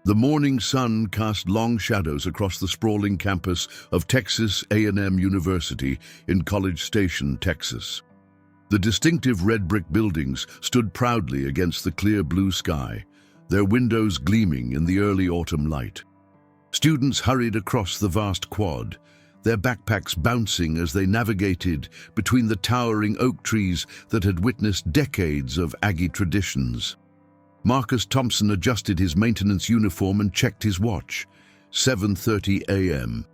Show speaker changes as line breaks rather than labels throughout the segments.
The morning sun cast long shadows across the sprawling campus of Texas A&M University in College Station, Texas. The distinctive red brick buildings stood proudly against the clear blue sky, their windows gleaming in the early autumn light. Students hurried across the vast quad, their backpacks bouncing as they navigated between the towering oak trees that had witnessed decades of Aggie traditions. Marcus Thompson adjusted his maintenance uniform and checked his watch. 7:30 a.m.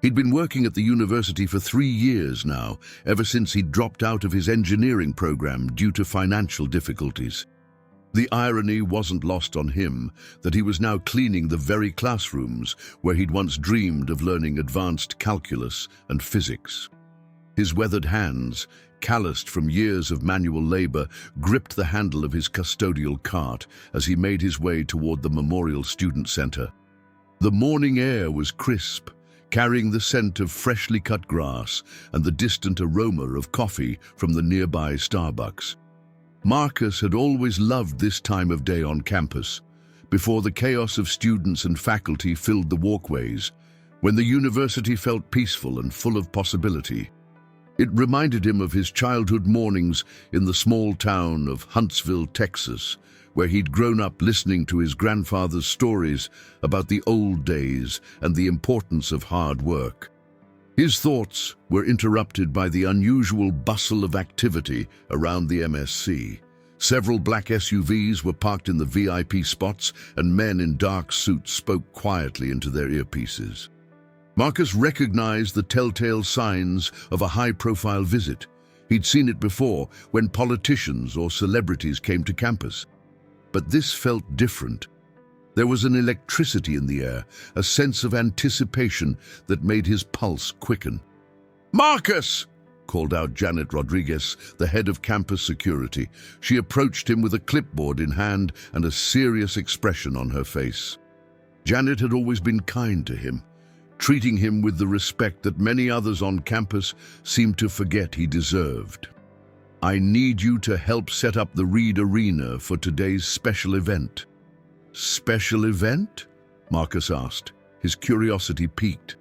He'd been working at the university for 3 years now, ever since he'd dropped out of his engineering program due to financial difficulties. The irony wasn't lost on him that he was now cleaning the very classrooms where he'd once dreamed of learning advanced calculus and physics. His weathered hands, calloused from years of manual labor, gripped the handle of his custodial cart as he made his way toward the Memorial Student Center. The morning air was crisp, carrying the scent of freshly cut grass and the distant aroma of coffee from the nearby Starbucks. Marcus had always loved this time of day on campus, before the chaos of students and faculty filled the walkways, when the university felt peaceful and full of possibility. It reminded him of his childhood mornings in the small town of Huntsville, Texas, where he'd grown up listening to his grandfather's stories about the old days and the importance of hard work. His thoughts were interrupted by the unusual bustle of activity around the MSC. Several black SUVs were parked in the VIP spots, and men in dark suits spoke quietly into their earpieces. Marcus recognized the telltale signs of a high-profile visit. He'd seen it before when politicians or celebrities came to campus. But this felt different. There was an electricity in the air, a sense of anticipation that made his pulse quicken. "Marcus!" called out Janet Rodriguez, the head of campus security. She approached him with a clipboard in hand and a serious expression on her face. Janet had always been kind to him, treating him with the respect that many others on campus seemed to forget he deserved. "I need you to help set up the Reed Arena for today's special event." "Special event?" Marcus asked, his curiosity piqued.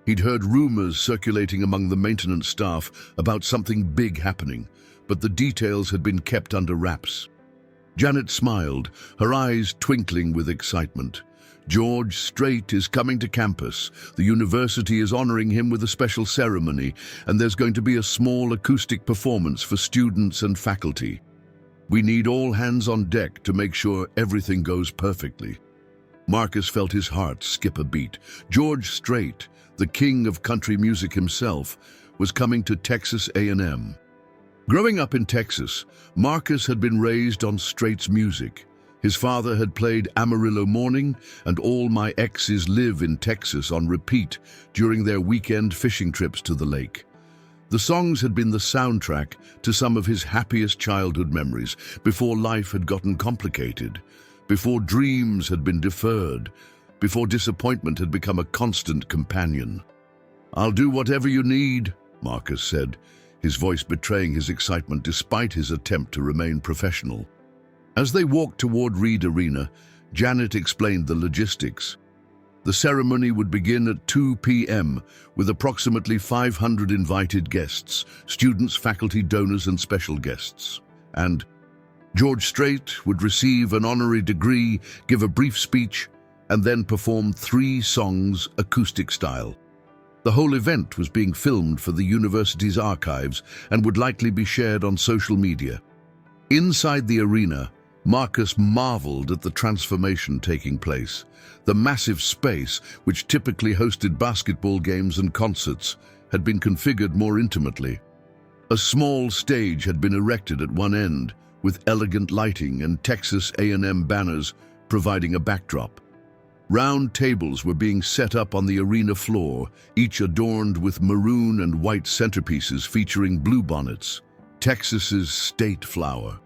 He'd heard rumors circulating among the maintenance staff about something big happening, but the details had been kept under wraps. Janet smiled, her eyes twinkling with excitement. "George Strait is coming to campus. The university is honoring him with a special ceremony, and there's going to be a small acoustic performance for students and faculty. We need all hands on deck to make sure everything goes perfectly." Marcus felt his heart skip a beat. George Strait, the king of country music himself, was coming to Texas A&M. Growing up in Texas, Marcus had been raised on Strait's music. His father had played Amarillo Morning and All My Exes Live in Texas on repeat during their weekend fishing trips to the lake. The songs had been the soundtrack to some of his happiest childhood memories, before life had gotten complicated, before dreams had been deferred, before disappointment had become a constant companion. "I'll do whatever you need," Marcus said, his voice betraying his excitement despite his attempt to remain professional. As they walked toward Reed Arena, Janet explained the logistics. The ceremony would begin at 2 p.m. with approximately 500 invited guests, students, faculty, donors, and special guests. And George Strait would receive an honorary degree, give a brief speech, and then perform 3 songs acoustic style. The whole event was being filmed for the university's archives and would likely be shared on social media. Inside the arena, Marcus marveled at the transformation taking place. The massive space, which typically hosted basketball games and concerts, had been configured more intimately. A small stage had been erected at one end, with elegant lighting and Texas A&M banners providing a backdrop. Round tables were being set up on the arena floor, each adorned with maroon and white centerpieces featuring bluebonnets, Texas's state flower.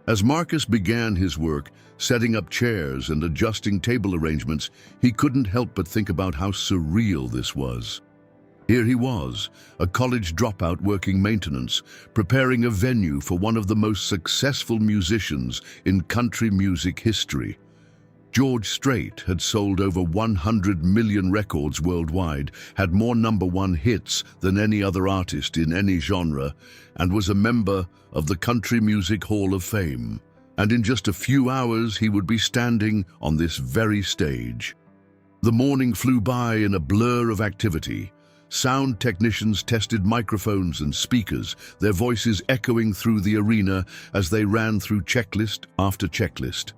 As Marcus began his work, setting up chairs and adjusting table arrangements, he couldn't help but think about how surreal this was. Here he was, a college dropout working maintenance, preparing a venue for one of the most successful musicians in country music history. George Strait had sold over 100 million records worldwide, had more #1 hits than any other artist in any genre, and was a member of the Country Music Hall of Fame. And in just a few hours, he would be standing on this very stage. The morning flew by in a blur of activity. Sound technicians tested microphones and speakers, their voices echoing through the arena as they ran through checklist after checklist.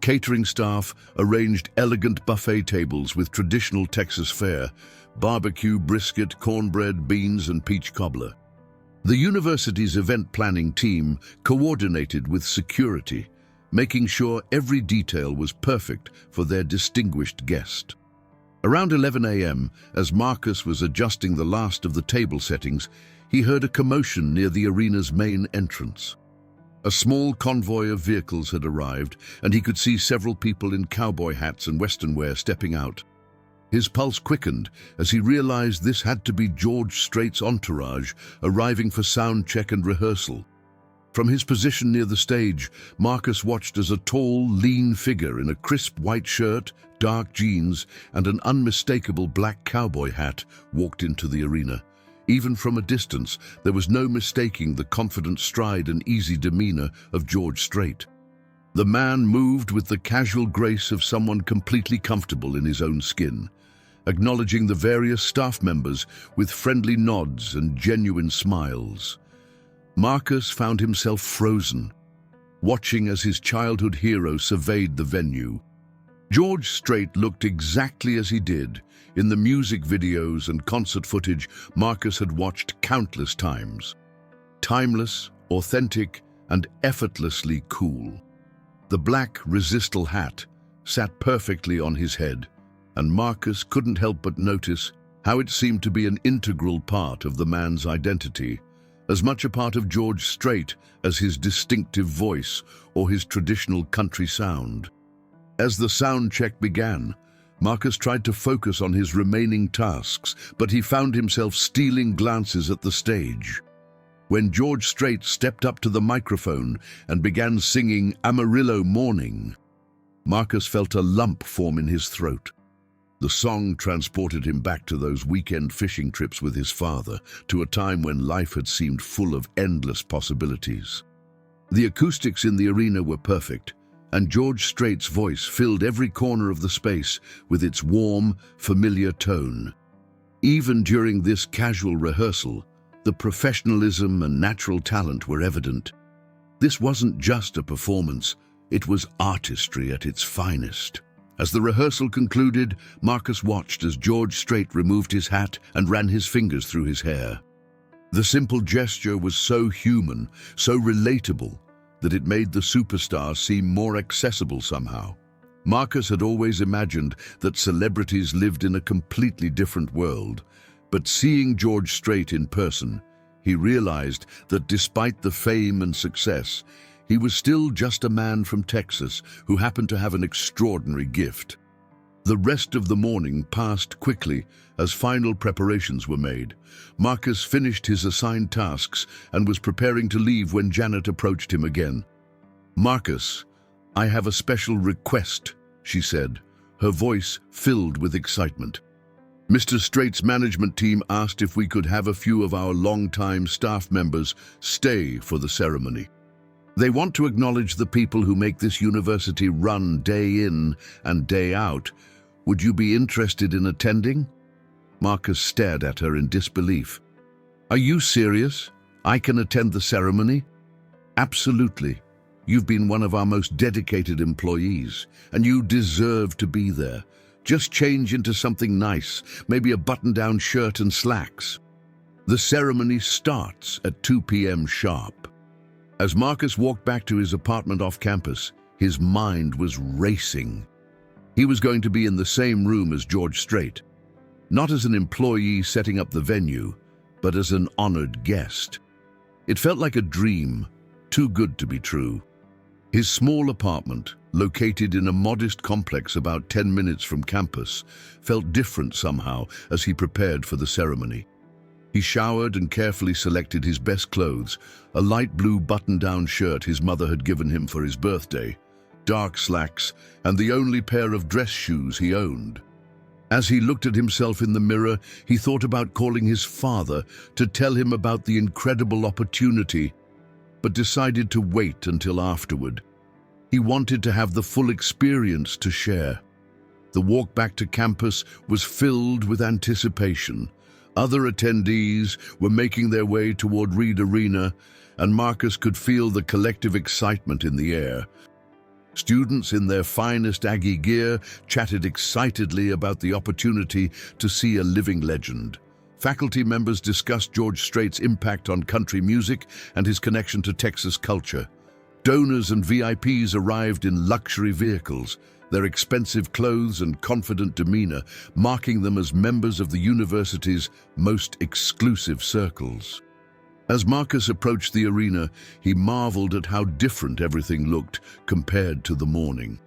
Catering staff arranged elegant buffet tables with traditional Texas fare, barbecue, brisket, cornbread, beans, and peach cobbler. The university's event planning team coordinated with security, making sure every detail was perfect for their distinguished guest. Around 11 a.m., as Marcus was adjusting the last of the table settings, he heard a commotion near the arena's main entrance. A small convoy of vehicles had arrived, and he could see several people in cowboy hats and western wear stepping out. His pulse quickened as he realized this had to be George Strait's entourage arriving for sound check and rehearsal. From his position near the stage, Marcus watched as a tall, lean figure in a crisp white shirt, dark jeans, and an unmistakable black cowboy hat walked into the arena. Even from a distance, there was no mistaking the confident stride and easy demeanor of George Strait. The man moved with the casual grace of someone completely comfortable in his own skin, acknowledging the various staff members with friendly nods and genuine smiles. Marcus found himself frozen, watching as his childhood hero surveyed the venue. George Strait looked exactly as he did in the music videos and concert footage Marcus had watched countless times. Timeless, authentic, and effortlessly cool. The black resistal hat sat perfectly on his head, and Marcus couldn't help but notice how it seemed to be an integral part of the man's identity, as much a part of George Strait as his distinctive voice or his traditional country sound. As the sound check began, Marcus tried to focus on his remaining tasks, but he found himself stealing glances at the stage. When George Strait stepped up to the microphone and began singing Amarillo Morning, Marcus felt a lump form in his throat. The song transported him back to those weekend fishing trips with his father, to a time when life had seemed full of endless possibilities. The acoustics in the arena were perfect, and George Strait's voice filled every corner of the space with its warm, familiar tone. Even during this casual rehearsal, the professionalism and natural talent were evident. This wasn't just a performance, it was artistry at its finest. As the rehearsal concluded, Marcus watched as George Strait removed his hat and ran his fingers through his hair. The simple gesture was so human, so relatable, that it made the superstar seem more accessible somehow. Marcus had always imagined that celebrities lived in a completely different world, but seeing George Strait in person, he realized that despite the fame and success, he was still just a man from Texas who happened to have an extraordinary gift. The rest of the morning passed quickly as final preparations were made. Marcus finished his assigned tasks and was preparing to leave when Janet approached him again. "Marcus, I have a special request," she said, her voice filled with excitement. "Mr. Strait's management team asked if we could have a few of our longtime staff members stay for the ceremony. They want to acknowledge the people who make this university run day in and day out. Would you be interested in attending?" Marcus stared at her in disbelief. "Are you serious? I can attend the ceremony?" "Absolutely. You've been one of our most dedicated employees, and you deserve to be there. Just change into something nice, maybe a button-down shirt and slacks. The ceremony starts at 2 p.m. sharp." As Marcus walked back to his apartment off campus, his mind was racing. He was going to be in the same room as George Strait, not as an employee setting up the venue, but as an honored guest. It felt like a dream, too good to be true. His small apartment, located in a modest complex about 10 minutes from campus, felt different somehow as he prepared for the ceremony. He showered and carefully selected his best clothes, a light blue button-down shirt his mother had given him for his birthday, dark slacks, and the only pair of dress shoes he owned. As he looked at himself in the mirror, he thought about calling his father to tell him about the incredible opportunity, but decided to wait until afterward. He wanted to have the full experience to share. The walk back to campus was filled with anticipation. Other attendees were making their way toward Reed Arena, and Marcus could feel the collective excitement in the air. Students in their finest Aggie gear chatted excitedly about the opportunity to see a living legend. Faculty members discussed George Strait's impact on country music and his connection to Texas culture. Donors and VIPs arrived in luxury vehicles, their expensive clothes and confident demeanor marking them as members of the university's most exclusive circles. As Marcus approached the arena, he marveled at how different everything looked compared to the morning.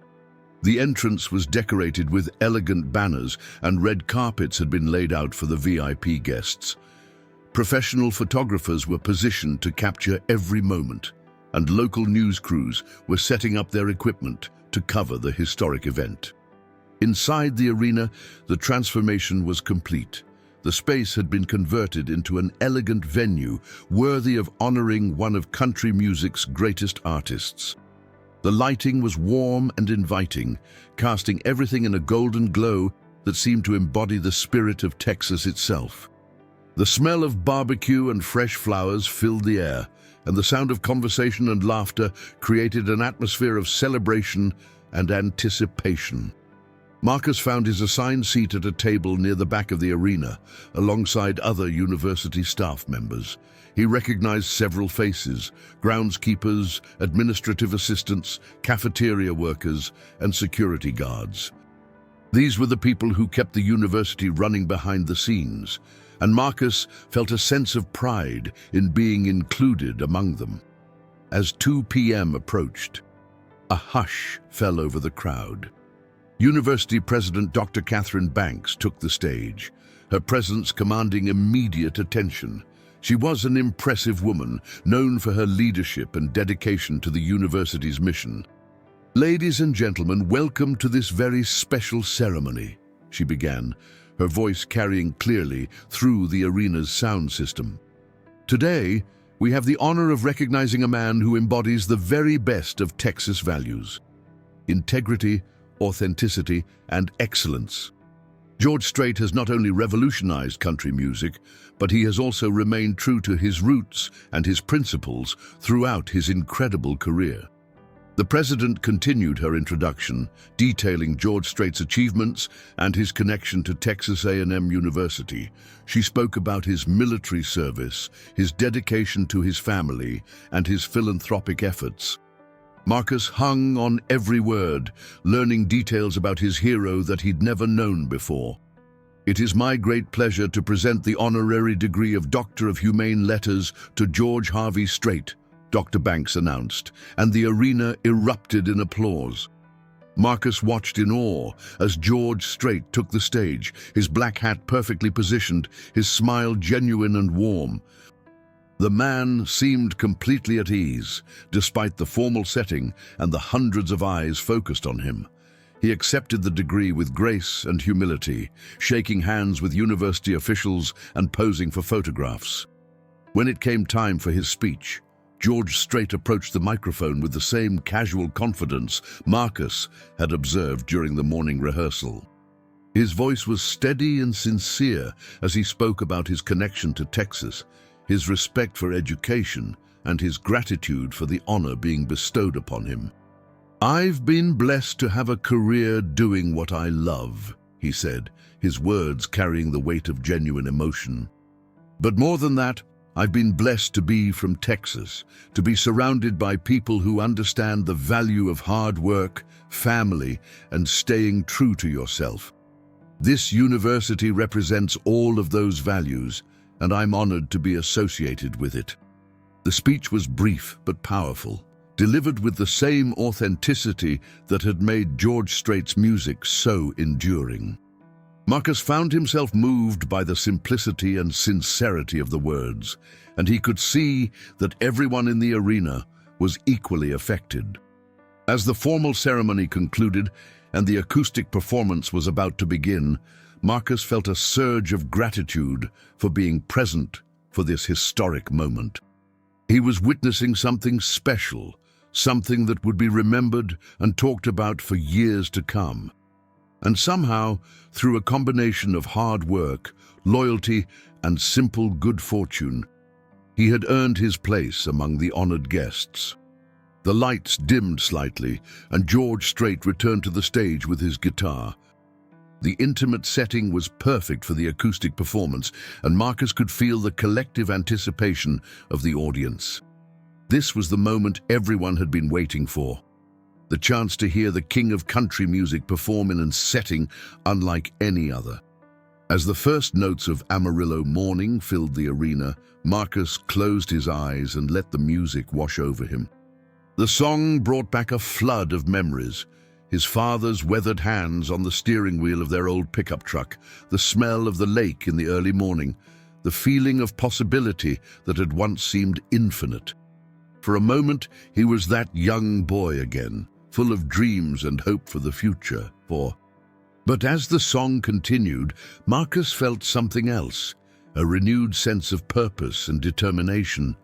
The entrance was decorated with elegant banners, and red carpets had been laid out for the VIP guests. Professional photographers were positioned to capture every moment, and local news crews were setting up their equipment to cover the historic event. Inside the arena, the transformation was complete. The space had been converted into an elegant venue worthy of honoring one of country music's greatest artists. The lighting was warm and inviting, casting everything in a golden glow that seemed to embody the spirit of Texas itself. The smell of barbecue and fresh flowers filled the air, and the sound of conversation and laughter created an atmosphere of celebration and anticipation. Marcus found his assigned seat at a table near the back of the arena, alongside other university staff members. He recognized several faces: groundskeepers, administrative assistants, cafeteria workers, and security guards. These were the people who kept the university running behind the scenes, and Marcus felt a sense of pride in being included among them. As 2 p.m. approached, a hush fell over the crowd. University President Dr. Catherine Banks took the stage, her presence commanding immediate attention. She was an impressive woman, known for her leadership and dedication to the university's mission. "Ladies and gentlemen, welcome to this very special ceremony," she began, her voice carrying clearly through the arena's sound system. "Today, we have the honor of recognizing a man who embodies the very best of Texas values: integrity, authenticity, and excellence. George Strait has not only revolutionized country music, but he has also remained true to his roots and his principles throughout his incredible career." The president continued her introduction, detailing George Strait's achievements and his connection to Texas A&M University. She spoke about his military service, his dedication to his family, and his philanthropic efforts. Marcus hung on every word, learning details about his hero that he'd never known before. "It is my great pleasure to present the honorary degree of Doctor of Humane Letters to George Harvey Strait," Dr. Banks announced, and the arena erupted in applause. Marcus watched in awe as George Strait took the stage, his black hat perfectly positioned, his smile genuine and warm. The man seemed completely at ease, despite the formal setting and the hundreds of eyes focused on him. He accepted the degree with grace and humility, shaking hands with university officials and posing for photographs. When it came time for his speech, George Strait approached the microphone with the same casual confidence Marcus had observed during the morning rehearsal. His voice was steady and sincere as he spoke about his connection to Texas, his respect for education, and his gratitude for the honor being bestowed upon him. "I've been blessed to have a career doing what I love," he said, his words carrying the weight of genuine emotion. "But more than that, I've been blessed to be from Texas, to be surrounded by people who understand the value of hard work, family, and staying true to yourself. This university represents all of those values, and I'm honored to be associated with it." The speech was brief but powerful, delivered with the same authenticity that had made George Strait's music so enduring. Marcus found himself moved by the simplicity and sincerity of the words, and he could see that everyone in the arena was equally affected. As the formal ceremony concluded and the acoustic performance was about to begin, Marcus felt a surge of gratitude for being present for this historic moment. He was witnessing something special, something that would be remembered and talked about for years to come. And somehow, through a combination of hard work, loyalty, and simple good fortune, he had earned his place among the honored guests. The lights dimmed slightly, and George Strait returned to the stage with his guitar. The intimate setting was perfect for the acoustic performance, and Marcus could feel the collective anticipation of the audience. This was the moment everyone had been waiting for. The chance to hear the king of country music perform in a setting unlike any other. As the first notes of Amarillo Morning filled the arena, Marcus closed his eyes and let the music wash over him. The song brought back a flood of memories. His father's weathered hands on the steering wheel of their old pickup truck, the smell of the lake in the early morning, the feeling of possibility that had once seemed infinite. For a moment, he was that young boy again, full of dreams and hope for the future. But as the song continued, Marcus felt something else, a renewed sense of purpose and determination.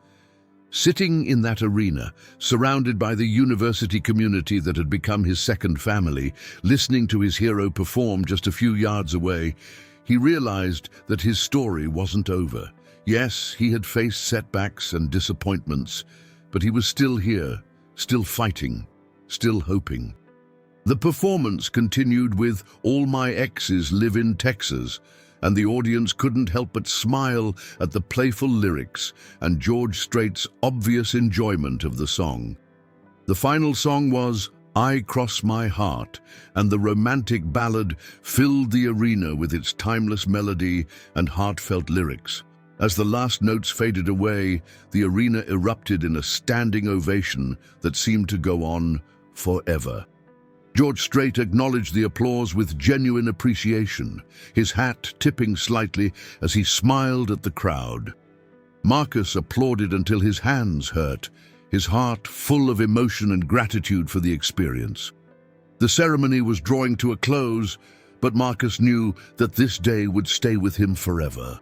Sitting in that arena, surrounded by the university community that had become his second family, listening to his hero perform just a few yards away, he realized that his story wasn't over. Yes, he had faced setbacks and disappointments, but he was still here, still fighting, still hoping. The performance continued with "All My Exes Live in Texas," and the audience couldn't help but smile at the playful lyrics and George Strait's obvious enjoyment of the song. The final song was "I Cross My Heart," and the romantic ballad filled the arena with its timeless melody and heartfelt lyrics. As the last notes faded away, the arena erupted in a standing ovation that seemed to go on forever. George Strait acknowledged the applause with genuine appreciation, his hat tipping slightly as he smiled at the crowd. Marcus applauded until his hands hurt, his heart full of emotion and gratitude for the experience. The ceremony was drawing to a close, but Marcus knew that this day would stay with him forever.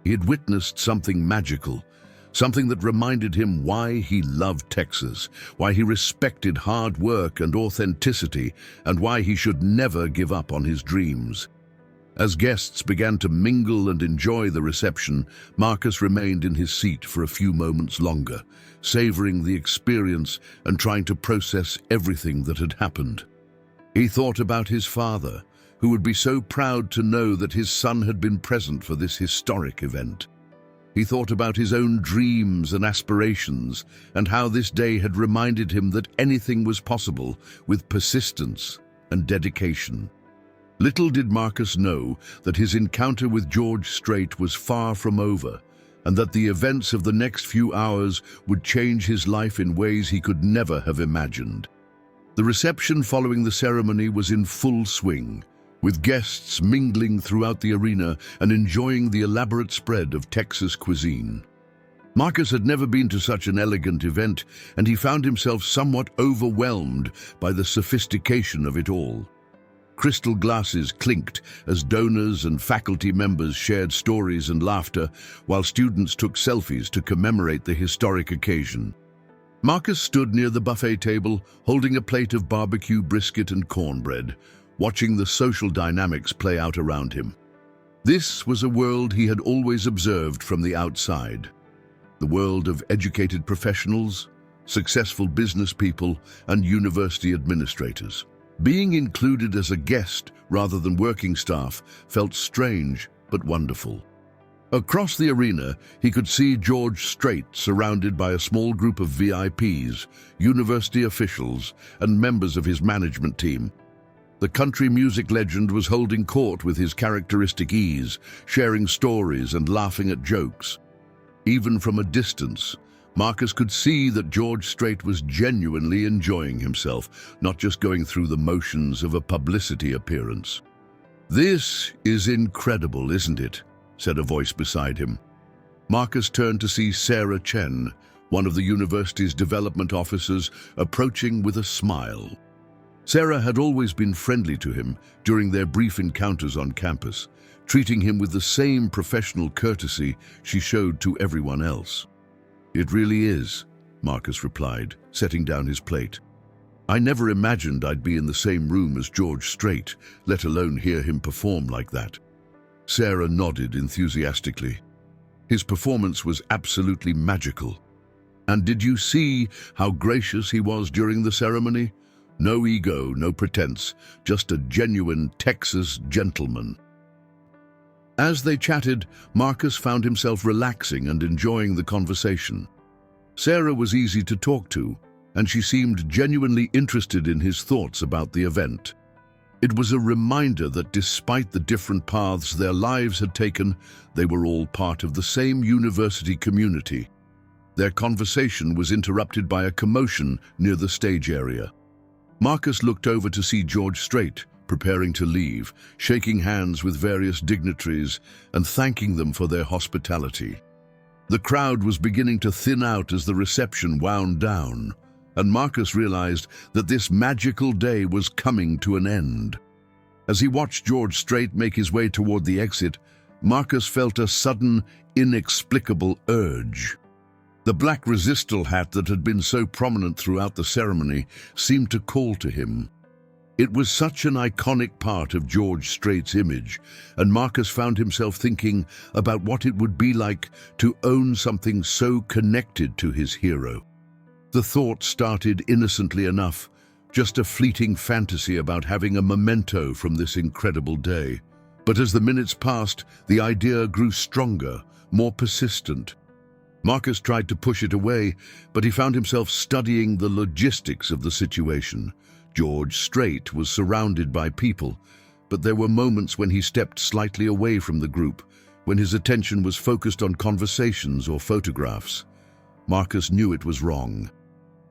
He had witnessed something magical, something that reminded him why he loved Texas, why he respected hard work and authenticity, and why he should never give up on his dreams. As guests began to mingle and enjoy the reception, Marcus remained in his seat for a few moments longer, savoring the experience and trying to process everything that had happened. He thought about his father, who would be so proud to know that his son had been present for this historic event. He thought about his own dreams and aspirations, and how this day had reminded him that anything was possible with persistence and dedication. Little did Marcus know that his encounter with George Strait was far from over, and that the events of the next few hours would change his life in ways he could never have imagined. The reception following the ceremony was in full swing, with guests mingling throughout the arena and enjoying the elaborate spread of Texas cuisine. Marcus had never been to such an elegant event, and he found himself somewhat overwhelmed by the sophistication of it all. Crystal glasses clinked as donors and faculty members shared stories and laughter, while students took selfies to commemorate the historic occasion. Marcus stood near the buffet table, holding a plate of barbecue brisket and cornbread, watching the social dynamics play out around him. This was a world he had always observed from the outside. The world of educated professionals, successful business people, and university administrators. Being included as a guest rather than working staff felt strange but wonderful. Across the arena, he could see George Strait surrounded by a small group of VIPs, university officials, and members of his management team. The country music legend was holding court with his characteristic ease, sharing stories and laughing at jokes. Even from a distance, Marcus could see that George Strait was genuinely enjoying himself, not just going through the motions of a publicity appearance. "This is incredible, isn't it?" said a voice beside him. Marcus turned to see Sarah Chen, one of the university's development officers, approaching with a smile. Sarah had always been friendly to him during their brief encounters on campus, treating him with the same professional courtesy she showed to everyone else. "It really is," Marcus replied, setting down his plate. "I never imagined I'd be in the same room as George Strait, let alone hear him perform like that." Sarah nodded enthusiastically. "His performance was absolutely magical. And did you see how gracious he was during the ceremony? No ego, no pretense, just a genuine Texas gentleman." As they chatted, Marcus found himself relaxing and enjoying the conversation. Sarah was easy to talk to, and she seemed genuinely interested in his thoughts about the event. It was a reminder that despite the different paths their lives had taken, they were all part of the same university community. Their conversation was interrupted by a commotion near the stage area. Marcus looked over to see George Strait, preparing to leave, shaking hands with various dignitaries and thanking them for their hospitality. The crowd was beginning to thin out as the reception wound down, and Marcus realized that this magical day was coming to an end. As he watched George Strait make his way toward the exit, Marcus felt a sudden, inexplicable urge. The black resistal hat that had been so prominent throughout the ceremony seemed to call to him. It was such an iconic part of George Strait's image, and Marcus found himself thinking about what it would be like to own something so connected to his hero. The thought started innocently enough, just a fleeting fantasy about having a memento from this incredible day. But as the minutes passed, the idea grew stronger, more persistent. Marcus tried to push it away, but he found himself studying the logistics of the situation. George Strait was surrounded by people, but there were moments when he stepped slightly away from the group, when his attention was focused on conversations or photographs. Marcus knew it was wrong.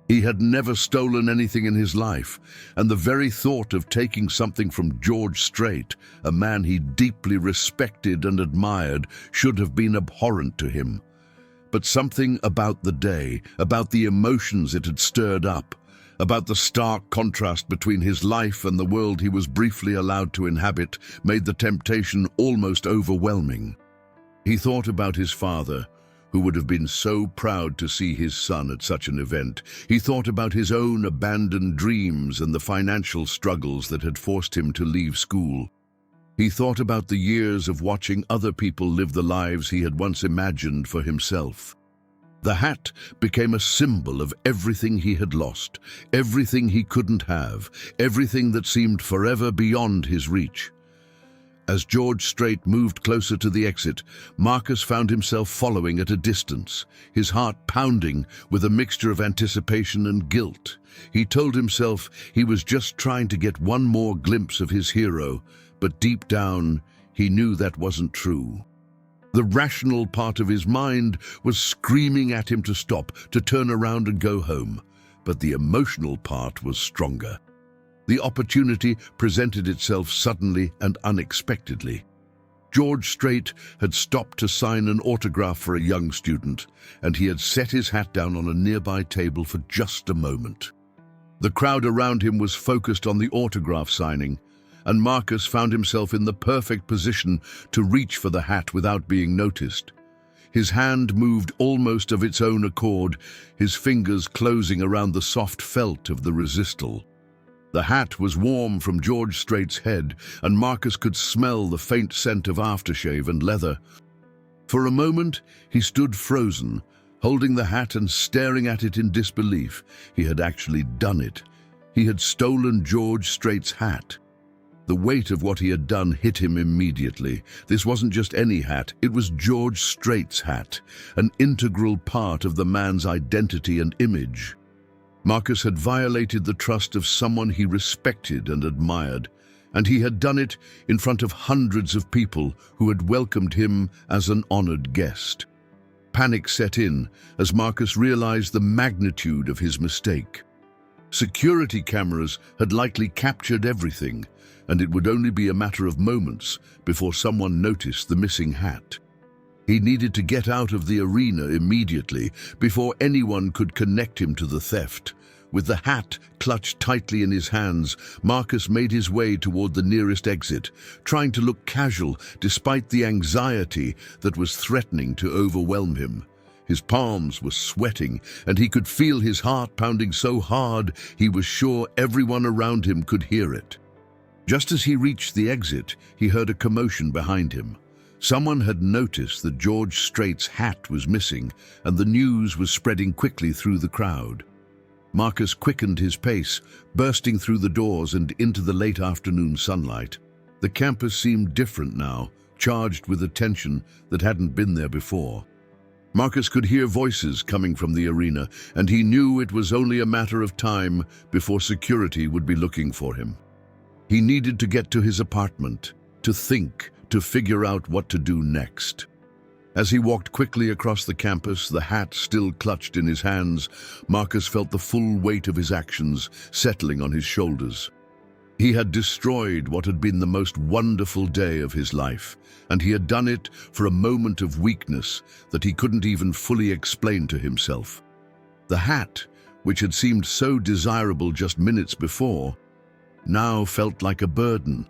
He had never stolen anything in his life, and the very thought of taking something from George Strait, a man he deeply respected and admired, should have been abhorrent to him. But something about the day, about the emotions it had stirred up, about the stark contrast between his life and the world he was briefly allowed to inhabit, made the temptation almost overwhelming. He thought about his father, who would have been so proud to see his son at such an event. He thought about his own abandoned dreams and the financial struggles that had forced him to leave school. He thought about the years of watching other people live the lives he had once imagined for himself. The hat became a symbol of everything he had lost, everything he couldn't have, everything that seemed forever beyond his reach. As George Strait moved closer to the exit, Marcus found himself following at a distance, his heart pounding with a mixture of anticipation and guilt. He told himself he was just trying to get one more glimpse of his hero, but deep down, he knew that wasn't true. The rational part of his mind was screaming at him to stop, to turn around and go home, but the emotional part was stronger. The opportunity presented itself suddenly and unexpectedly. George Strait had stopped to sign an autograph for a young student, and he had set his hat down on a nearby table for just a moment. The crowd around him was focused on the autograph signing, and Marcus found himself in the perfect position to reach for the hat without being noticed. His hand moved almost of its own accord, his fingers closing around the soft felt of the resistal. The hat was warm from George Strait's head, and Marcus could smell the faint scent of aftershave and leather. For a moment, he stood frozen, holding the hat and staring at it in disbelief. He had actually done it. He had stolen George Strait's hat. The weight of what he had done hit him immediately. This wasn't just any hat, it was George Strait's hat, an integral part of the man's identity and image. Marcus had violated the trust of someone he respected and admired, and he had done it in front of hundreds of people who had welcomed him as an honored guest. Panic set in as Marcus realized the magnitude of his mistake. Security cameras had likely captured everything, and it would only be a matter of moments before someone noticed the missing hat. He needed to get out of the arena immediately before anyone could connect him to the theft. With the hat clutched tightly in his hands, Marcus made his way toward the nearest exit, trying to look casual despite the anxiety that was threatening to overwhelm him. His palms were sweating, and he could feel his heart pounding so hard he was sure everyone around him could hear it. Just as he reached the exit, he heard a commotion behind him. Someone had noticed that George Strait's hat was missing, and the news was spreading quickly through the crowd. Marcus quickened his pace, bursting through the doors and into the late afternoon sunlight. The campus seemed different now, charged with a tension that hadn't been there before. Marcus could hear voices coming from the arena, and he knew it was only a matter of time before security would be looking for him. He needed to get to his apartment, to think, to figure out what to do next. As he walked quickly across the campus, the hat still clutched in his hands, Marcus felt the full weight of his actions settling on his shoulders. He had destroyed what had been the most wonderful day of his life, and he had done it for a moment of weakness that he couldn't even fully explain to himself. The hat, which had seemed so desirable just minutes before, now felt like a burden.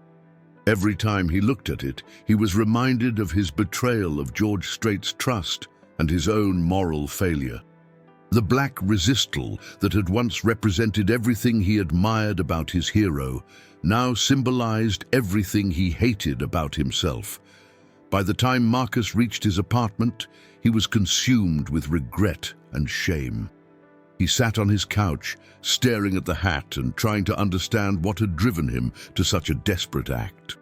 Every time he looked at it, he was reminded of his betrayal of George Strait's trust and his own moral failure. The black resistal that had once represented everything he admired about his hero now symbolized everything he hated about himself. By the time Marcus reached his apartment, he was consumed with regret and shame. He sat on his couch, staring at the hat and trying to understand what had driven him to such a desperate act.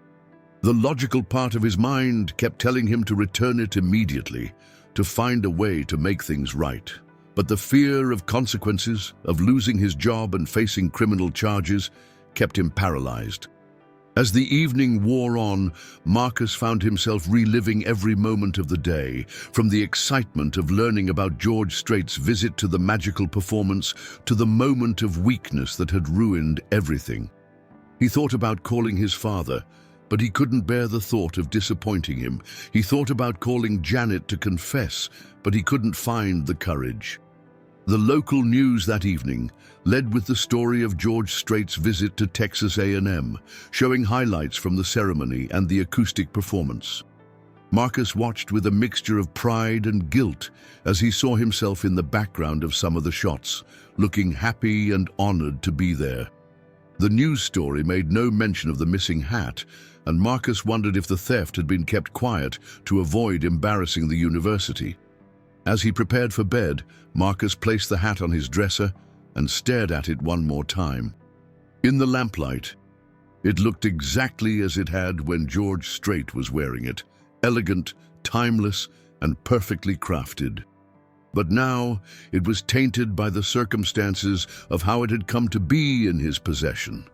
The logical part of his mind kept telling him to return it immediately, to find a way to make things right. But the fear of consequences, of losing his job and facing criminal charges, kept him paralyzed. As the evening wore on, Marcus found himself reliving every moment of the day, from the excitement of learning about George Strait's visit to the magical performance to the moment of weakness that had ruined everything. He thought about calling his father, but he couldn't bear the thought of disappointing him. He thought about calling Janet to confess, but he couldn't find the courage. The local news that evening led with the story of George Strait's visit to Texas A&M, showing highlights from the ceremony and the acoustic performance. Marcus watched with a mixture of pride and guilt as he saw himself in the background of some of the shots, looking happy and honored to be there. The news story made no mention of the missing hat, and Marcus wondered if the theft had been kept quiet to avoid embarrassing the university. As he prepared for bed, Marcus placed the hat on his dresser and stared at it one more time. In the lamplight, it looked exactly as it had when George Strait was wearing it, elegant, timeless, and perfectly crafted. But now it was tainted by the circumstances of how it had come to be in his possession.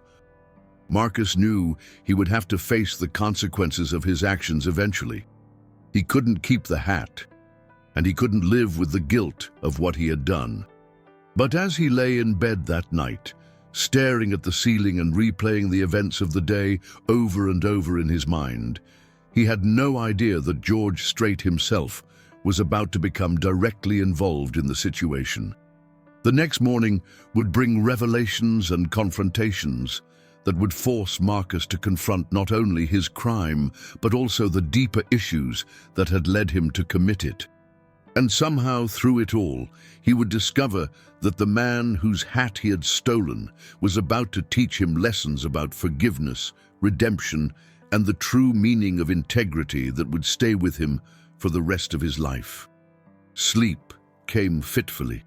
Marcus knew he would have to face the consequences of his actions eventually. He couldn't keep the hat, and he couldn't live with the guilt of what he had done. But as he lay in bed that night, staring at the ceiling and replaying the events of the day over and over in his mind, he had no idea that George Strait himself was about to become directly involved in the situation. The next morning would bring revelations and confrontations that would force Marcus to confront not only his crime, but also the deeper issues that had led him to commit it. And somehow, through it all, he would discover that the man whose hat he had stolen was about to teach him lessons about forgiveness, redemption, and the true meaning of integrity that would stay with him for the rest of his life. Sleep came fitfully,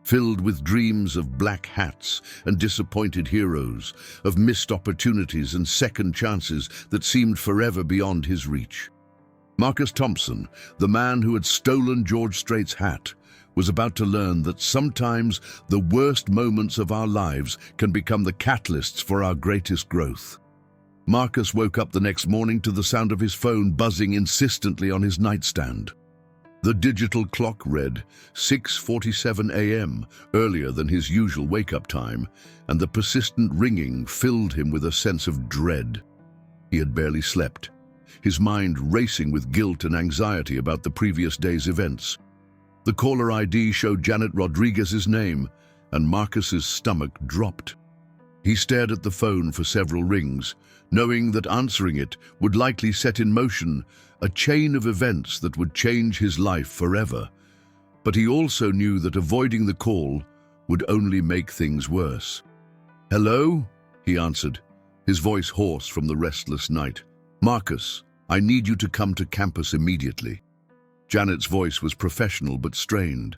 filled with dreams of black hats and disappointed heroes, of missed opportunities and second chances that seemed forever beyond his reach. Marcus Thompson, the man who had stolen George Strait's hat, was about to learn that sometimes the worst moments of our lives can become the catalysts for our greatest growth. Marcus woke up the next morning to the sound of his phone buzzing insistently on his nightstand. The digital clock read 6:47 a.m., earlier than his usual wake-up time, and the persistent ringing filled him with a sense of dread. He had barely slept, his mind racing with guilt and anxiety about the previous day's events. The caller ID showed Janet Rodriguez's name, and Marcus's stomach dropped. He stared at the phone for several rings, knowing that answering it would likely set in motion a chain of events that would change his life forever. But he also knew that avoiding the call would only make things worse. "Hello?" he answered, his voice hoarse from the restless night. "Marcus, I need you to come to campus immediately." Janet's voice was professional but strained.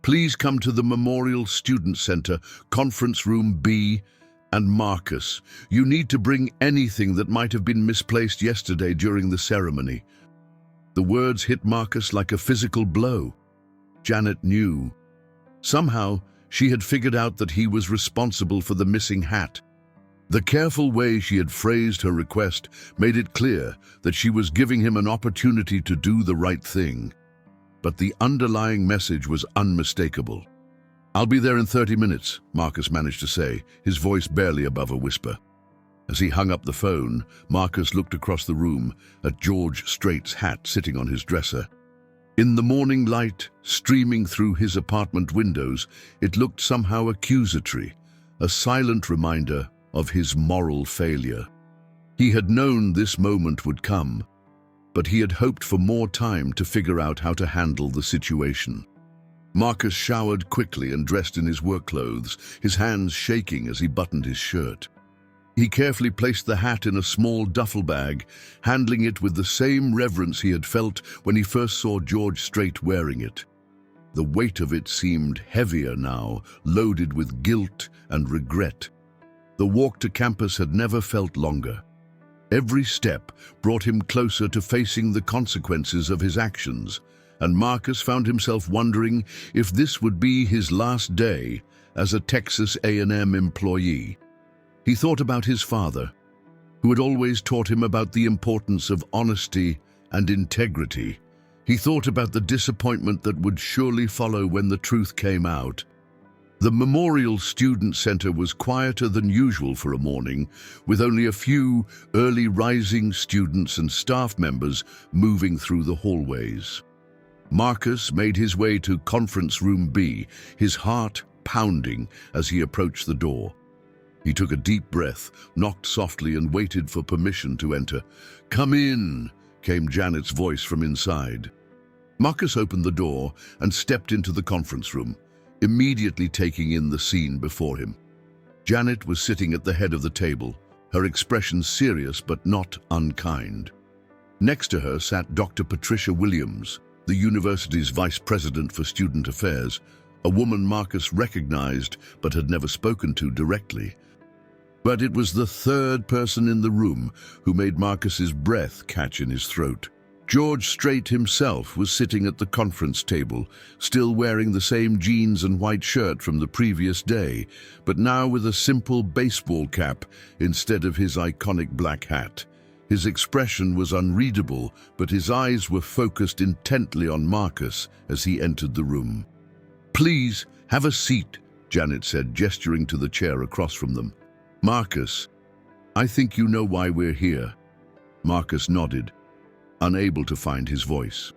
"Please come to the Memorial Student Center, Conference Room B, and Marcus, you need to bring anything that might have been misplaced yesterday during the ceremony." The words hit Marcus like a physical blow. Janet knew. Somehow, she had figured out that he was responsible for the missing hat. The careful way she had phrased her request made it clear that she was giving him an opportunity to do the right thing. But the underlying message was unmistakable. "I'll be there in 30 minutes, Marcus managed to say, his voice barely above a whisper. As he hung up the phone, Marcus looked across the room at George Strait's hat sitting on his dresser. In the morning light, streaming through his apartment windows, it looked somehow accusatory, a silent reminder of his moral failure. He had known this moment would come, but he had hoped for more time to figure out how to handle the situation. Marcus showered quickly and dressed in his work clothes, his hands shaking as he buttoned his shirt. He carefully placed the hat in a small duffel bag, handling it with the same reverence he had felt when he first saw George Strait wearing it. The weight of it seemed heavier now, loaded with guilt and regret. The walk to campus had never felt longer. Every step brought him closer to facing the consequences of his actions, and Marcus found himself wondering if this would be his last day as a Texas A&M employee. He thought about his father, who had always taught him about the importance of honesty and integrity. He thought about the disappointment that would surely follow when the truth came out. The Memorial Student Center was quieter than usual for a morning, with only a few early rising students and staff members moving through the hallways. Marcus made his way to Conference Room B, his heart pounding as he approached the door. He took a deep breath, knocked softly, and waited for permission to enter. "Come in," came Janet's voice from inside. Marcus opened the door and stepped into the conference room, immediately taking in the scene before him. Janet was sitting at the head of the table, her expression serious but not unkind. Next to her sat Dr. Patricia Williams, the university's vice president for student affairs, a woman Marcus recognized but had never spoken to directly. But it was the third person in the room who made Marcus's breath catch in his throat. George Strait himself was sitting at the conference table, still wearing the same jeans and white shirt from the previous day, but now with a simple baseball cap instead of his iconic black hat. His expression was unreadable, but his eyes were focused intently on Marcus as he entered the room. "Please, have a seat," Janet said, gesturing to the chair across from them. "Marcus, I think you know why we're here." Marcus nodded, unable to find his voice.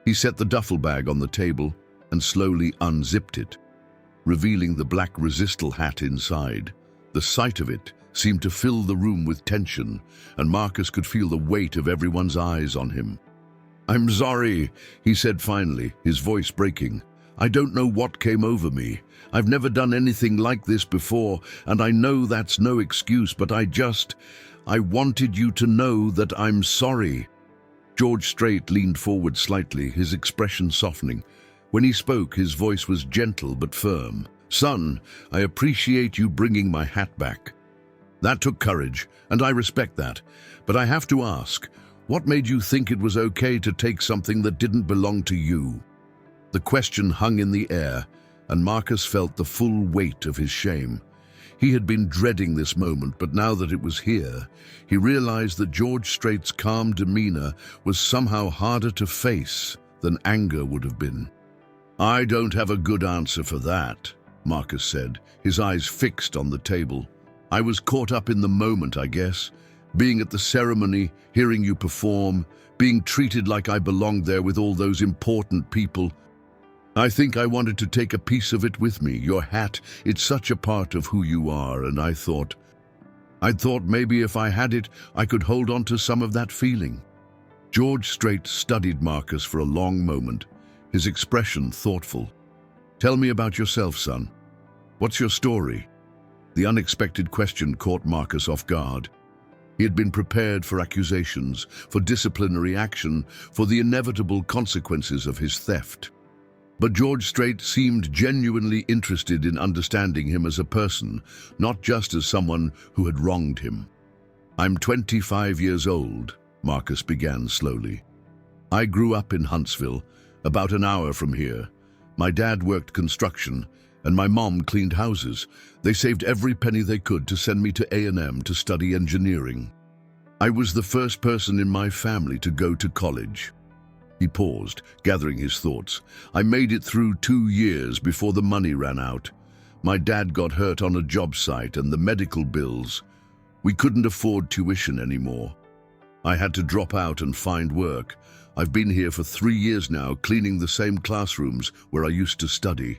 He set the duffel bag on the table and slowly unzipped it, revealing the black resistal hat inside. The sight of it seemed to fill the room with tension, and Marcus could feel the weight of everyone's eyes on him. "I'm sorry," he said finally, his voice breaking. "I don't know what came over me. I've never done anything like this before, and I know that's no excuse, but I wanted you to know that I'm sorry." George Strait leaned forward slightly, his expression softening. When he spoke, his voice was gentle but firm. "Son, I appreciate you bringing my hat back. That took courage, and I respect that. But I have to ask, what made you think it was okay to take something that didn't belong to you?" The question hung in the air, and Marcus felt the full weight of his shame. He had been dreading this moment, but now that it was here, he realized that George Strait's calm demeanor was somehow harder to face than anger would have been. "I don't have a good answer for that," Marcus said, his eyes fixed on the table. "I was caught up in the moment, I guess. Being at the ceremony, hearing you perform, being treated like I belonged there with all those important people. I think I wanted to take a piece of it with me. Your hat, it's such a part of who you are, and I thought maybe if I had it, I could hold on to some of that feeling. George Strait studied Marcus for a long moment, his expression thoughtful. Tell me about yourself, son. What's your story? The unexpected question caught Marcus off guard. He had been prepared for accusations, for disciplinary action, for the inevitable consequences of his theft. But George Strait seemed genuinely interested in understanding him as a person, not just as someone who had wronged him. I'm 25 years old, Marcus began slowly. I grew up in Huntsville, about an hour from here. My dad worked construction, and my mom cleaned houses. They saved every penny they could to send me to A&M to study engineering. I was the first person in my family to go to college. He paused, gathering his thoughts. I made it through 2 years before the money ran out. My dad got hurt on a job site and the medical bills. We couldn't afford tuition anymore. I had to drop out and find work. I've been here for 3 years now, cleaning the same classrooms where I used to study.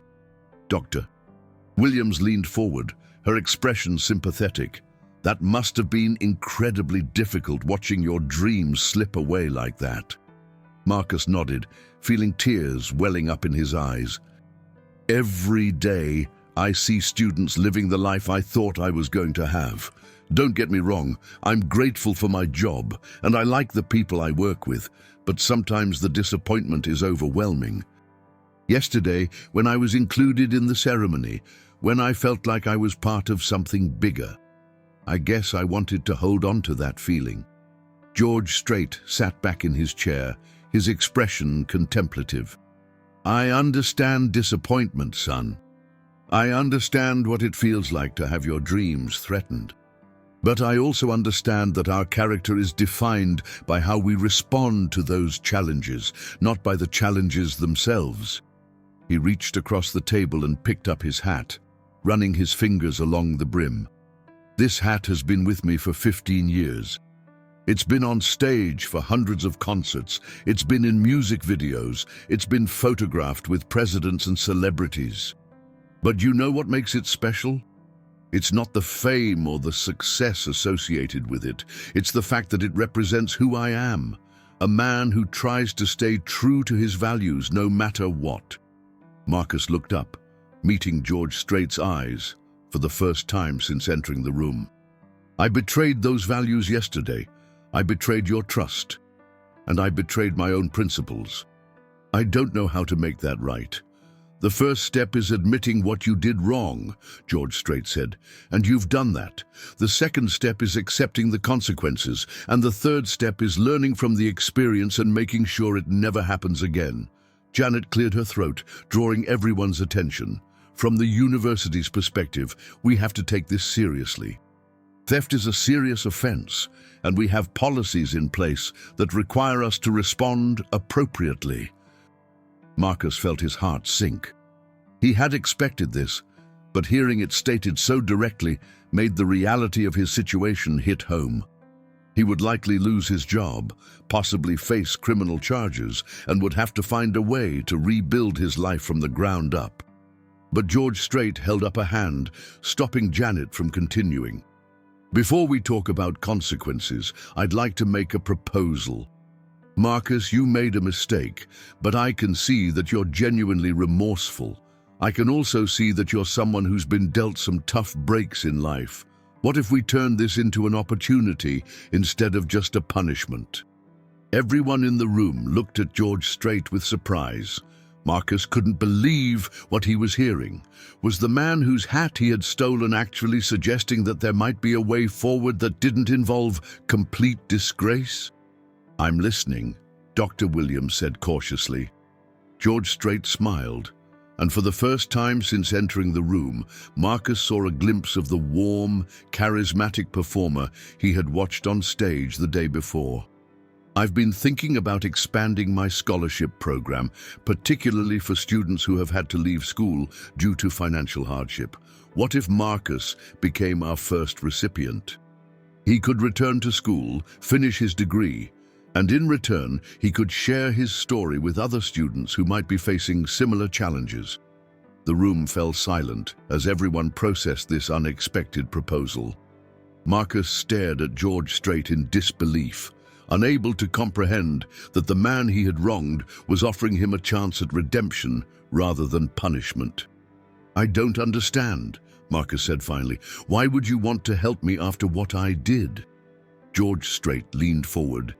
Doctor. Williams leaned forward, her expression sympathetic. That must have been incredibly difficult watching your dreams slip away like that. Marcus nodded, feeling tears welling up in his eyes. Every day, I see students living the life I thought I was going to have. Don't get me wrong, I'm grateful for my job, and I like the people I work with, but sometimes the disappointment is overwhelming. Yesterday, when I was included in the ceremony, when I felt like I was part of something bigger, I guess I wanted to hold on to that feeling. George Strait sat back in his chair, his expression contemplative. I understand disappointment, son. I understand what it feels like to have your dreams threatened. But I also understand that our character is defined by how we respond to those challenges, not by the challenges themselves. He reached across the table and picked up his hat, running his fingers along the brim. This hat has been with me for 15 years. It's been on stage for hundreds of concerts. It's been in music videos. It's been photographed with presidents and celebrities. But you know what makes it special? It's not the fame or the success associated with it. It's the fact that it represents who I am, a man who tries to stay true to his values no matter what. Marcus looked up, meeting George Strait's eyes for the first time since entering the room. I betrayed those values yesterday. I betrayed your trust, and I betrayed my own principles. I don't know how to make that right. The first step is admitting what you did wrong, George Strait said, and you've done that. The second step is accepting the consequences, and the third step is learning from the experience and making sure it never happens again. Janet cleared her throat, drawing everyone's attention. From the university's perspective, we have to take this seriously. Theft is a serious offense, and we have policies in place that require us to respond appropriately. Marcus felt his heart sink. He had expected this, but hearing it stated so directly made the reality of his situation hit home. He would likely lose his job, possibly face criminal charges, and would have to find a way to rebuild his life from the ground up. But George Strait held up a hand, stopping Janet from continuing. Before we talk about consequences, I'd like to make a proposal. Marcus, you made a mistake, but I can see that you're genuinely remorseful. I can also see that you're someone who's been dealt some tough breaks in life. What if we turned this into an opportunity instead of just a punishment? Everyone in the room looked at George Strait with surprise. Marcus couldn't believe what he was hearing. Was the man whose hat he had stolen actually suggesting that there might be a way forward that didn't involve complete disgrace? I'm listening, Dr. Williams said cautiously. George Strait smiled, and for the first time since entering the room, Marcus saw a glimpse of the warm, charismatic performer he had watched on stage the day before. I've been thinking about expanding my scholarship program, particularly for students who have had to leave school due to financial hardship. What if Marcus became our first recipient? He could return to school, finish his degree, and in return, he could share his story with other students who might be facing similar challenges. The room fell silent as everyone processed this unexpected proposal. Marcus stared at George Strait in disbelief, unable to comprehend that the man he had wronged was offering him a chance at redemption rather than punishment. "I don't understand," Marcus said finally. "Why would you want to help me after what I did?" George Strait leaned forward,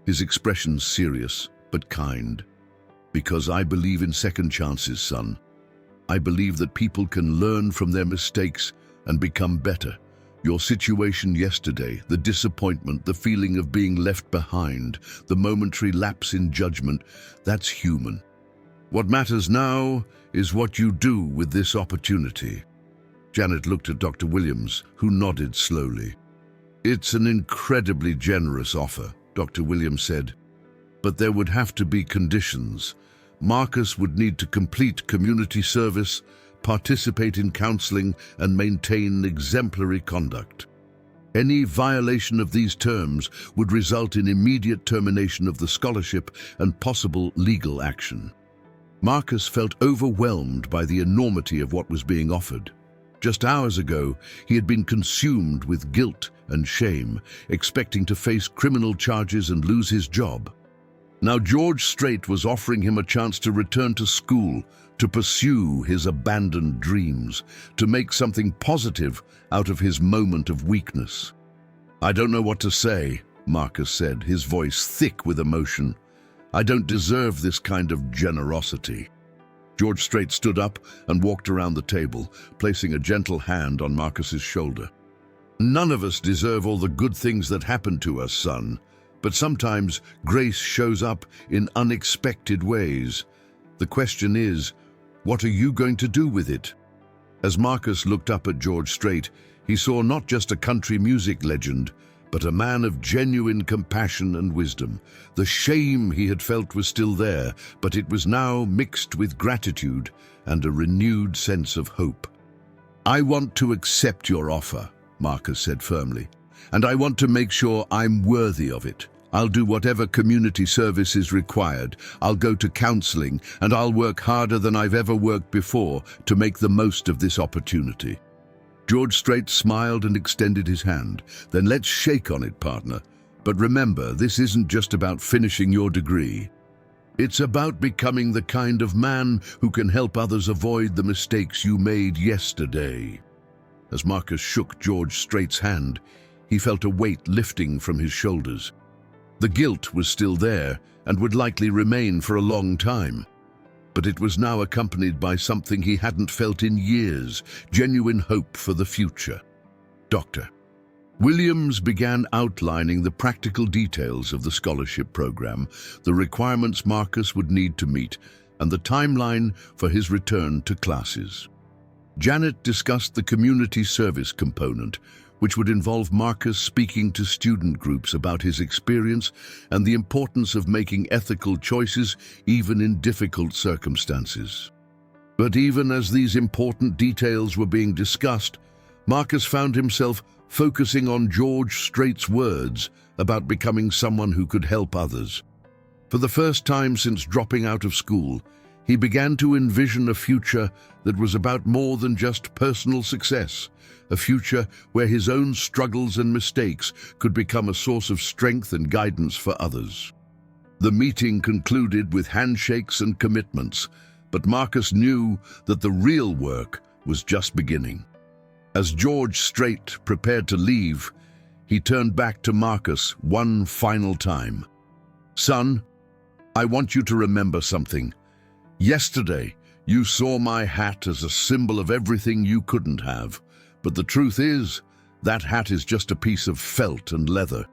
his expression serious but kind. "Because I believe in second chances, son. I believe that people can learn from their mistakes and become better. Your situation yesterday, the disappointment, the feeling of being left behind, the momentary lapse in judgment, that's human. What matters now is what you do with this opportunity." Janet looked at Dr. Williams, who nodded slowly. "It's an incredibly generous offer," Dr. Williams said, "but there would have to be conditions. Marcus would need to complete community service, participate in counseling, and maintain exemplary conduct. Any violation of these terms would result in immediate termination of the scholarship and possible legal action." Marcus felt overwhelmed by the enormity of what was being offered. Just hours ago, he had been consumed with guilt and shame, expecting to face criminal charges and lose his job. Now George Strait was offering him a chance to return to school, to pursue his abandoned dreams, to make something positive out of his moment of weakness. "I don't know what to say," Marcus said, his voice thick with emotion. "I don't deserve this kind of generosity." George Strait stood up and walked around the table, placing a gentle hand on Marcus's shoulder. "None of us deserve all the good things that happen to us, son. But sometimes grace shows up in unexpected ways. The question is, what are you going to do with it?" As Marcus looked up at George Strait, he saw not just a country music legend, but a man of genuine compassion and wisdom. The shame he had felt was still there, but it was now mixed with gratitude and a renewed sense of hope. "I want to accept your offer," Marcus said firmly, "and I want to make sure I'm worthy of it. I'll do whatever community service is required. I'll go to counseling, and I'll work harder than I've ever worked before to make the most of this opportunity." George Strait smiled and extended his hand. "Then let's shake on it, partner. But remember, this isn't just about finishing your degree. It's about becoming the kind of man who can help others avoid the mistakes you made yesterday." As Marcus shook George Strait's hand, he felt a weight lifting from his shoulders. The guilt was still there and would likely remain for a long time. But it was now accompanied by something he hadn't felt in years, genuine hope for the future. Dr. Williams began outlining the practical details of the scholarship program, the requirements Marcus would need to meet, and the timeline for his return to classes. Janet discussed the community service component, which would involve Marcus speaking to student groups about his experience and the importance of making ethical choices even in difficult circumstances. But even as these important details were being discussed, Marcus found himself focusing on George Strait's words about becoming someone who could help others. For the first time since dropping out of school, he began to envision a future that was about more than just personal success, a future where his own struggles and mistakes could become a source of strength and guidance for others. The meeting concluded with handshakes and commitments, but Marcus knew that the real work was just beginning. As George Strait prepared to leave, he turned back to Marcus one final time. "Son, I want you to remember something. Yesterday, you saw my hat as a symbol of everything you couldn't have. But the truth is, that hat is just a piece of felt and leather.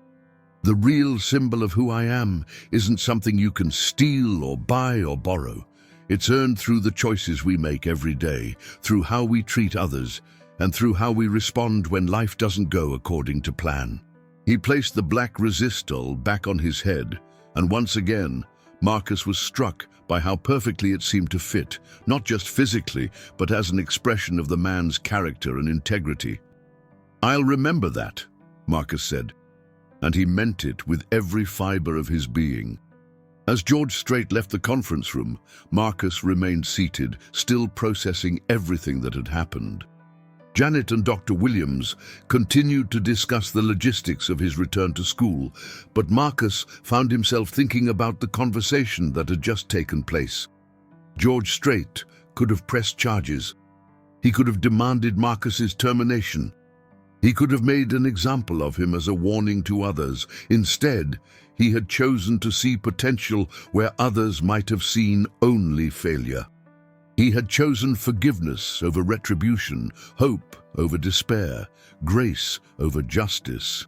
The real symbol of who I am isn't something you can steal or buy or borrow. It's earned through the choices we make every day, through how we treat others, and through how we respond when life doesn't go according to plan." He placed the black resistol back on his head, and once again, Marcus was struck by how perfectly it seemed to fit, not just physically, but as an expression of the man's character and integrity. "I'll remember that," Marcus said, and he meant it with every fiber of his being. As George Strait left the conference room, Marcus remained seated, still processing everything that had happened. Janet and Dr. Williams continued to discuss the logistics of his return to school, but Marcus found himself thinking about the conversation that had just taken place. George Strait could have pressed charges. He could have demanded Marcus's termination. He could have made an example of him as a warning to others. Instead, he had chosen to see potential where others might have seen only failure. He had chosen forgiveness over retribution, hope over despair, grace over justice.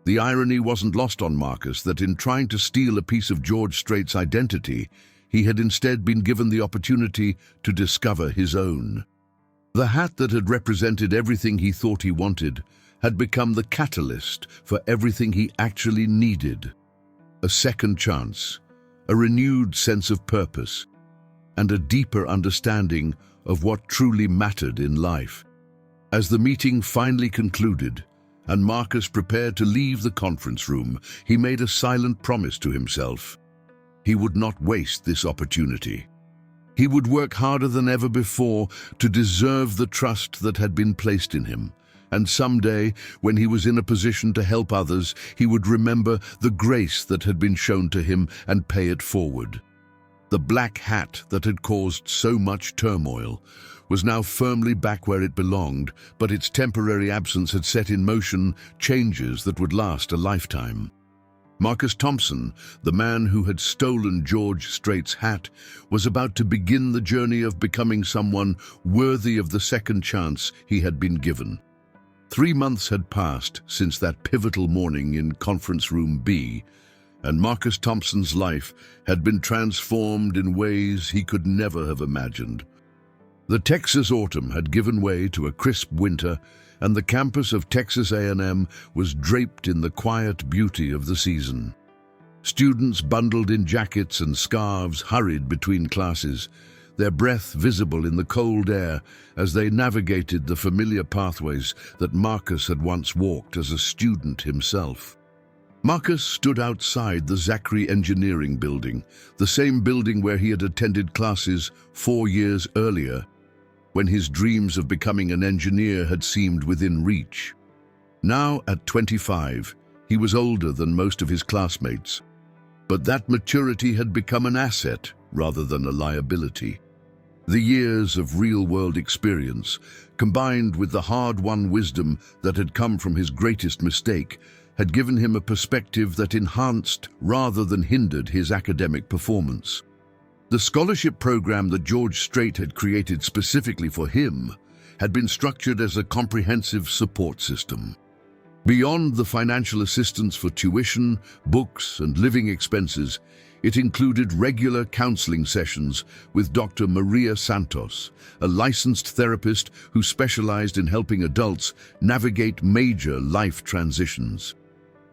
The irony wasn't lost on Marcus that in trying to steal a piece of George Strait's identity, he had instead been given the opportunity to discover his own. The hat that had represented everything he thought he wanted had become the catalyst for everything he actually needed. A second chance, a renewed sense of purpose, and a deeper understanding of what truly mattered in life. As the meeting finally concluded, and Marcus prepared to leave the conference room, he made a silent promise to himself. He would not waste this opportunity. He would work harder than ever before to deserve the trust that had been placed in him. And someday, when he was in a position to help others, he would remember the grace that had been shown to him and pay it forward. The black hat that had caused so much turmoil was now firmly back where it belonged, but its temporary absence had set in motion changes that would last a lifetime. Marcus Thompson, the man who had stolen George Strait's hat, was about to begin the journey of becoming someone worthy of the second chance he had been given. 3 months had passed since that pivotal morning in Conference Room B, and Marcus Thompson's life had been transformed in ways he could never have imagined. The Texas autumn had given way to a crisp winter, and the campus of Texas A&M was draped in the quiet beauty of the season. Students bundled in jackets and scarves hurried between classes, their breath visible in the cold air as they navigated the familiar pathways that Marcus had once walked as a student himself. Marcus stood outside the Zachary Engineering Building, the same building where he had attended classes 4 years earlier, when his dreams of becoming an engineer had seemed within reach. Now, at 25, he was older than most of his classmates, but that maturity had become an asset rather than a liability. The years of real-world experience, combined with the hard-won wisdom that had come from his greatest mistake, had given him a perspective that enhanced rather than hindered his academic performance. The scholarship program that George Strait had created specifically for him had been structured as a comprehensive support system. Beyond the financial assistance for tuition, books, and living expenses, it included regular counseling sessions with Dr. Maria Santos, a licensed therapist who specialized in helping adults navigate major life transitions.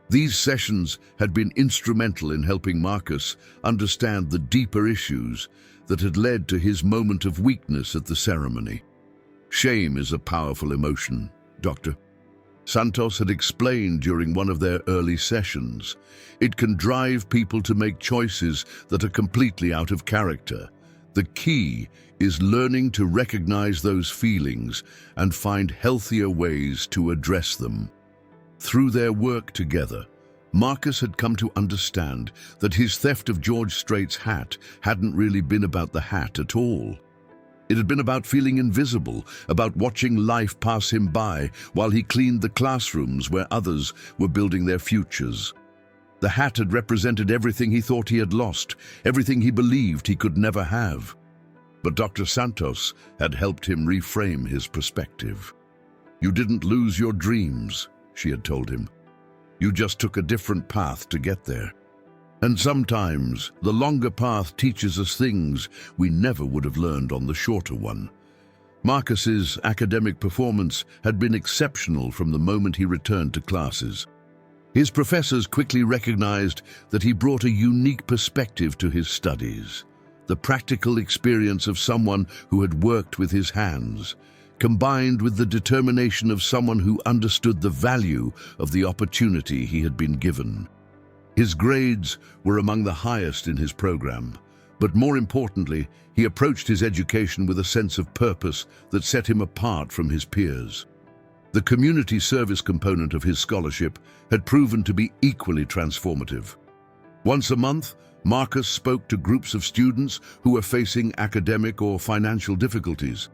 These sessions had been instrumental in helping Marcus understand the deeper issues that had led to his moment of weakness at the ceremony. Shame is a powerful emotion, Dr. Santos had explained during one of their early sessions. It can drive people to make choices that are completely out of character. The key is learning to recognize those feelings and find healthier ways to address them. Through their work together, Marcus had come to understand that his theft of George Strait's hat hadn't really been about the hat at all. It had been about feeling invisible, about watching life pass him by while he cleaned the classrooms where others were building their futures. The hat had represented everything he thought he had lost, everything he believed he could never have. But Dr. Santos had helped him reframe his perspective. "You didn't lose your dreams," she had told him. "You just took a different path to get there. And sometimes the longer path teaches us things we never would have learned on the shorter one." Marcus's academic performance had been exceptional from the moment he returned to classes. His professors quickly recognized that he brought a unique perspective to his studies, the practical experience of someone who had worked with his hands, combined with the determination of someone who understood the value of the opportunity he had been given. His grades were among the highest in his program, but more importantly, he approached his education with a sense of purpose that set him apart from his peers. The community service component of his scholarship had proven to be equally transformative. Once a month, Marcus spoke to groups of students who were facing academic or financial difficulties.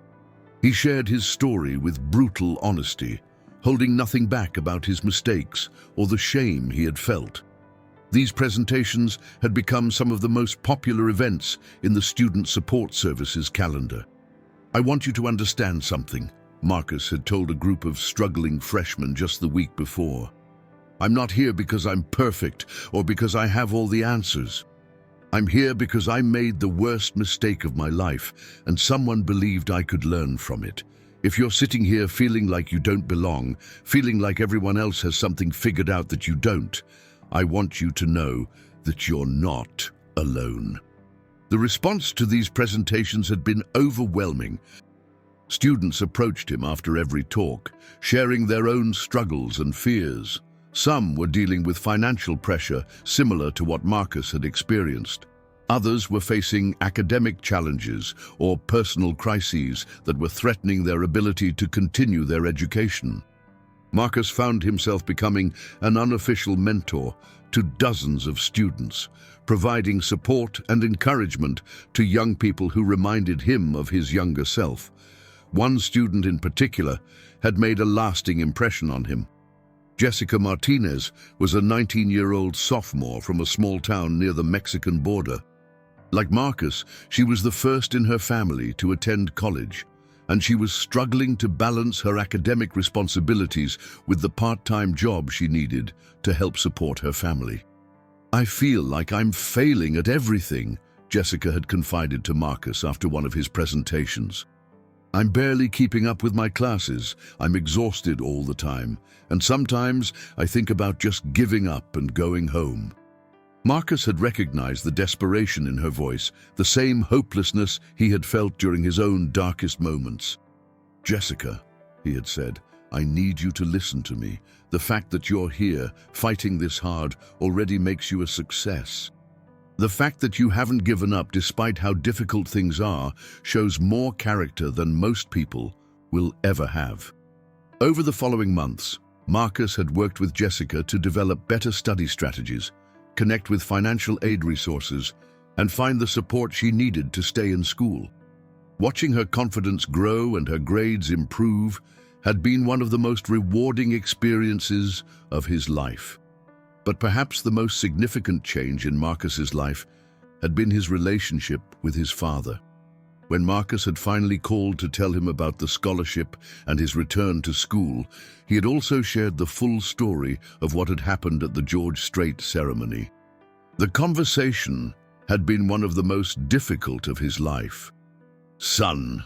He shared his story with brutal honesty, holding nothing back about his mistakes or the shame he had felt. These presentations had become some of the most popular events in the Student Support Services calendar. "I want you to understand something," Marcus had told a group of struggling freshmen just the week before. "I'm not here because I'm perfect or because I have all the answers. I'm here because I made the worst mistake of my life and someone believed I could learn from it. If you're sitting here feeling like you don't belong, feeling like everyone else has something figured out that you don't, I want you to know that you're not alone." The response to these presentations had been overwhelming. Students approached him after every talk, sharing their own struggles and fears. Some were dealing with financial pressure similar to what Marcus had experienced. Others were facing academic challenges or personal crises that were threatening their ability to continue their education. Marcus found himself becoming an unofficial mentor to dozens of students, providing support and encouragement to young people who reminded him of his younger self. One student in particular had made a lasting impression on him. Jessica Martinez was a 19-year-old sophomore from a small town near the Mexican border. Like Marcus, she was the first in her family to attend college, and she was struggling to balance her academic responsibilities with the part-time job she needed to help support her family. "I feel like I'm failing at everything," Jessica had confided to Marcus after one of his presentations. "I'm barely keeping up with my classes, I'm exhausted all the time, and sometimes I think about just giving up and going home." Marcus had recognized the desperation in her voice, the same hopelessness he had felt during his own darkest moments. "Jessica," he had said, "I need you to listen to me. The fact that you're here, fighting this hard, already makes you a success. The fact that you haven't given up despite how difficult things are shows more character than most people will ever have." Over the following months, Marcus had worked with Jessica to develop better study strategies, connect with financial aid resources, and find the support she needed to stay in school. Watching her confidence grow and her grades improve had been one of the most rewarding experiences of his life. But perhaps the most significant change in Marcus's life had been his relationship with his father. When Marcus had finally called to tell him about the scholarship and his return to school, he had also shared the full story of what had happened at the Strait ceremony. The conversation had been one of the most difficult of his life. "Son,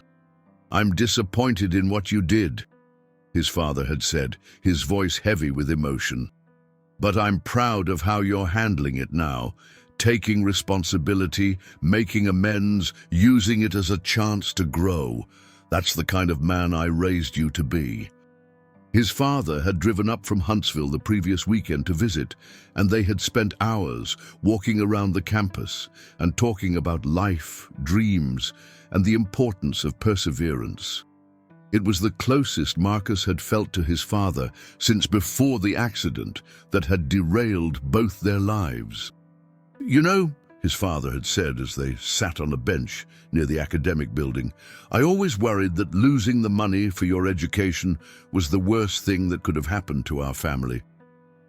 I'm disappointed in what you did," his father had said, his voice heavy with emotion. "But I'm proud of how you're handling it now, taking responsibility, making amends, using it as a chance to grow. That's the kind of man I raised you to be." His father had driven up from Huntsville the previous weekend to visit, and they had spent hours walking around the campus and talking about life, dreams, and the importance of perseverance. It was the closest Marcus had felt to his father since before the accident that had derailed both their lives. "You know," his father had said as they sat on a bench near the academic building, "I always worried that losing the money for your education was the worst thing that could have happened to our family.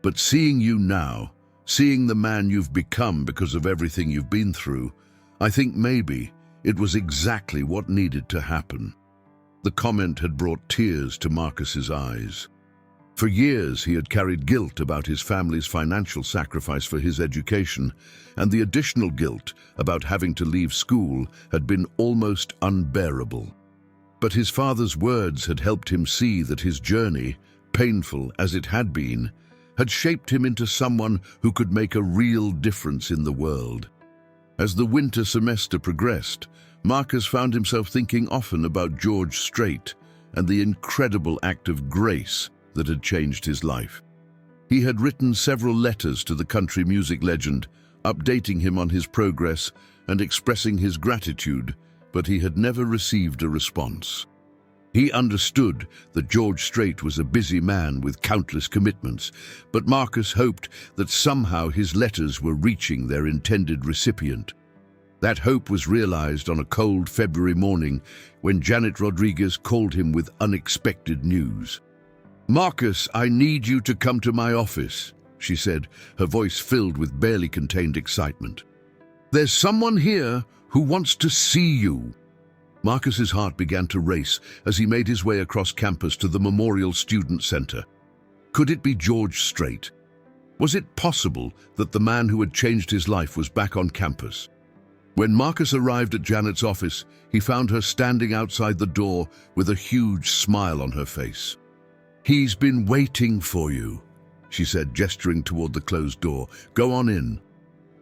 But seeing you now, seeing the man you've become because of everything you've been through, I think maybe it was exactly what needed to happen." The comment had brought tears to Marcus's eyes. For years, he had carried guilt about his family's financial sacrifice for his education, and the additional guilt about having to leave school had been almost unbearable. But his father's words had helped him see that his journey, painful as it had been, had shaped him into someone who could make a real difference in the world. As the winter semester progressed, Marcus found himself thinking often about Strait and the incredible act of grace that had changed his life. He had written several letters to the country music legend, updating him on his progress and expressing his gratitude, but he had never received a response. He understood that George Strait was a busy man with countless commitments, but Marcus hoped that somehow his letters were reaching their intended recipient. That hope was realized on a cold February morning when Janet Rodriguez called him with unexpected news. "Marcus, I need you to come to my office," she said, her voice filled with barely contained excitement. "There's someone here who wants to see you." Marcus's heart began to race as he made his way across campus to the Memorial Student Center. Could it be George Strait? Was it possible that the man who had changed his life was back on campus? When Marcus arrived at Janet's office, he found her standing outside the door with a huge smile on her face. "He's been waiting for you," she said, gesturing toward the closed door. "Go on in."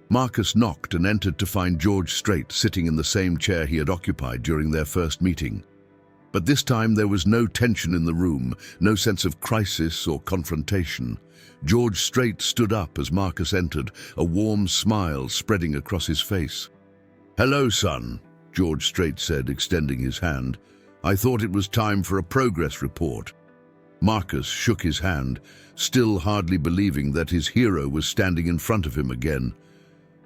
Marcus knocked and entered to find George Strait sitting in the same chair he had occupied during their first meeting. But this time there was no tension in the room, no sense of crisis or confrontation. George Strait stood up as Marcus entered, a warm smile spreading across his face. "Hello, son," George Strait said, extending his hand. "I thought it was time for a progress report." Marcus shook his hand, still hardly believing that his hero was standing in front of him again.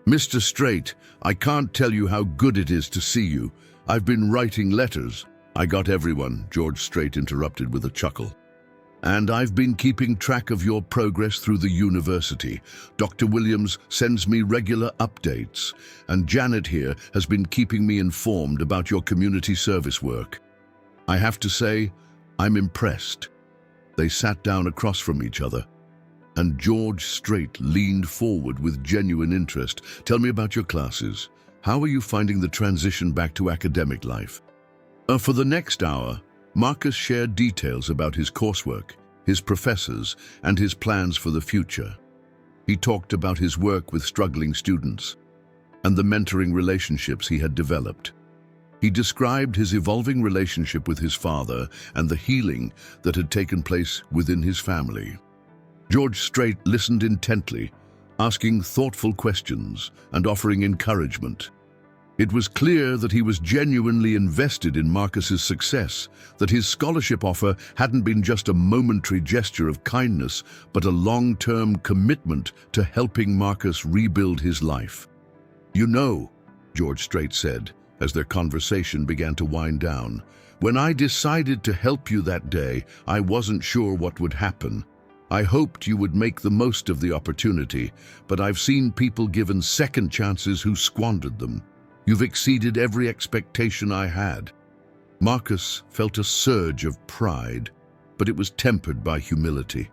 "Mr. Strait, I can't tell you how good it is to see you. I've been writing letters." "I got everyone," George Strait interrupted with a chuckle. "And I've been keeping track of your progress through the university. Dr. Williams sends me regular updates, and Janet here has been keeping me informed about your community service work. I have to say, I'm impressed." They sat down across from each other, and George Strait leaned forward with genuine interest. "Tell me about your classes. How are you finding the transition back to academic life?" For the next hour, Marcus shared details about his coursework, his professors, and his plans for the future. He talked about his work with struggling students and the mentoring relationships he had developed. He described his evolving relationship with his father and the healing that had taken place within his family. George Strait listened intently, asking thoughtful questions and offering encouragement. It was clear that he was genuinely invested in Marcus's success, that his scholarship offer hadn't been just a momentary gesture of kindness, but a long-term commitment to helping Marcus rebuild his life. "You know," George Strait said, as their conversation began to wind down, "when I decided to help you that day, I wasn't sure what would happen. I hoped you would make the most of the opportunity, but I've seen people given second chances who squandered them. You've exceeded every expectation I had." Marcus felt a surge of pride, but it was tempered by humility.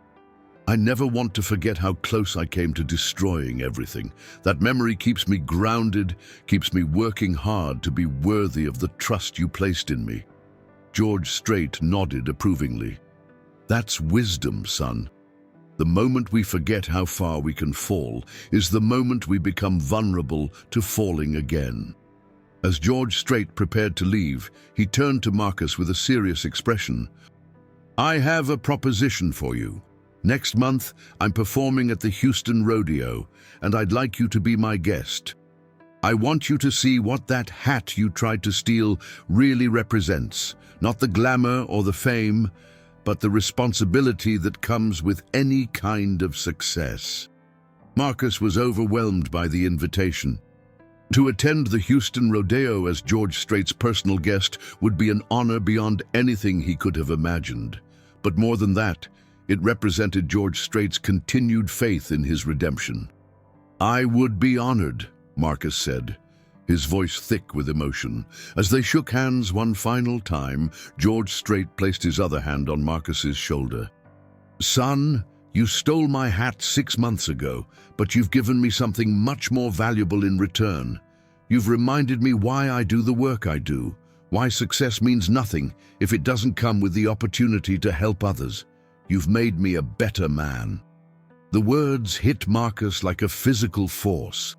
"I never want to forget how close I came to destroying everything. That memory keeps me grounded, keeps me working hard to be worthy of the trust you placed in me." George Strait nodded approvingly. "That's wisdom, son. The moment we forget how far we can fall is the moment we become vulnerable to falling again." As George Strait prepared to leave, he turned to Marcus with a serious expression. "I have a proposition for you. Next month, I'm performing at the Houston Rodeo, and I'd like you to be my guest. I want you to see what that hat you tried to steal really represents, not the glamour or the fame, but the responsibility that comes with any kind of success." Marcus was overwhelmed by the invitation. To attend the Houston Rodeo as George Strait's personal guest would be an honor beyond anything he could have imagined. But more than that, it represented George Strait's continued faith in his redemption. "I would be honored," Marcus said, his voice thick with emotion. As they shook hands one final time, George Strait placed his other hand on Marcus's shoulder. "Son, you stole my hat 6 months ago, but you've given me something much more valuable in return. You've reminded me why I do the work I do, why success means nothing if it doesn't come with the opportunity to help others. You've made me a better man." The words hit Marcus like a physical force.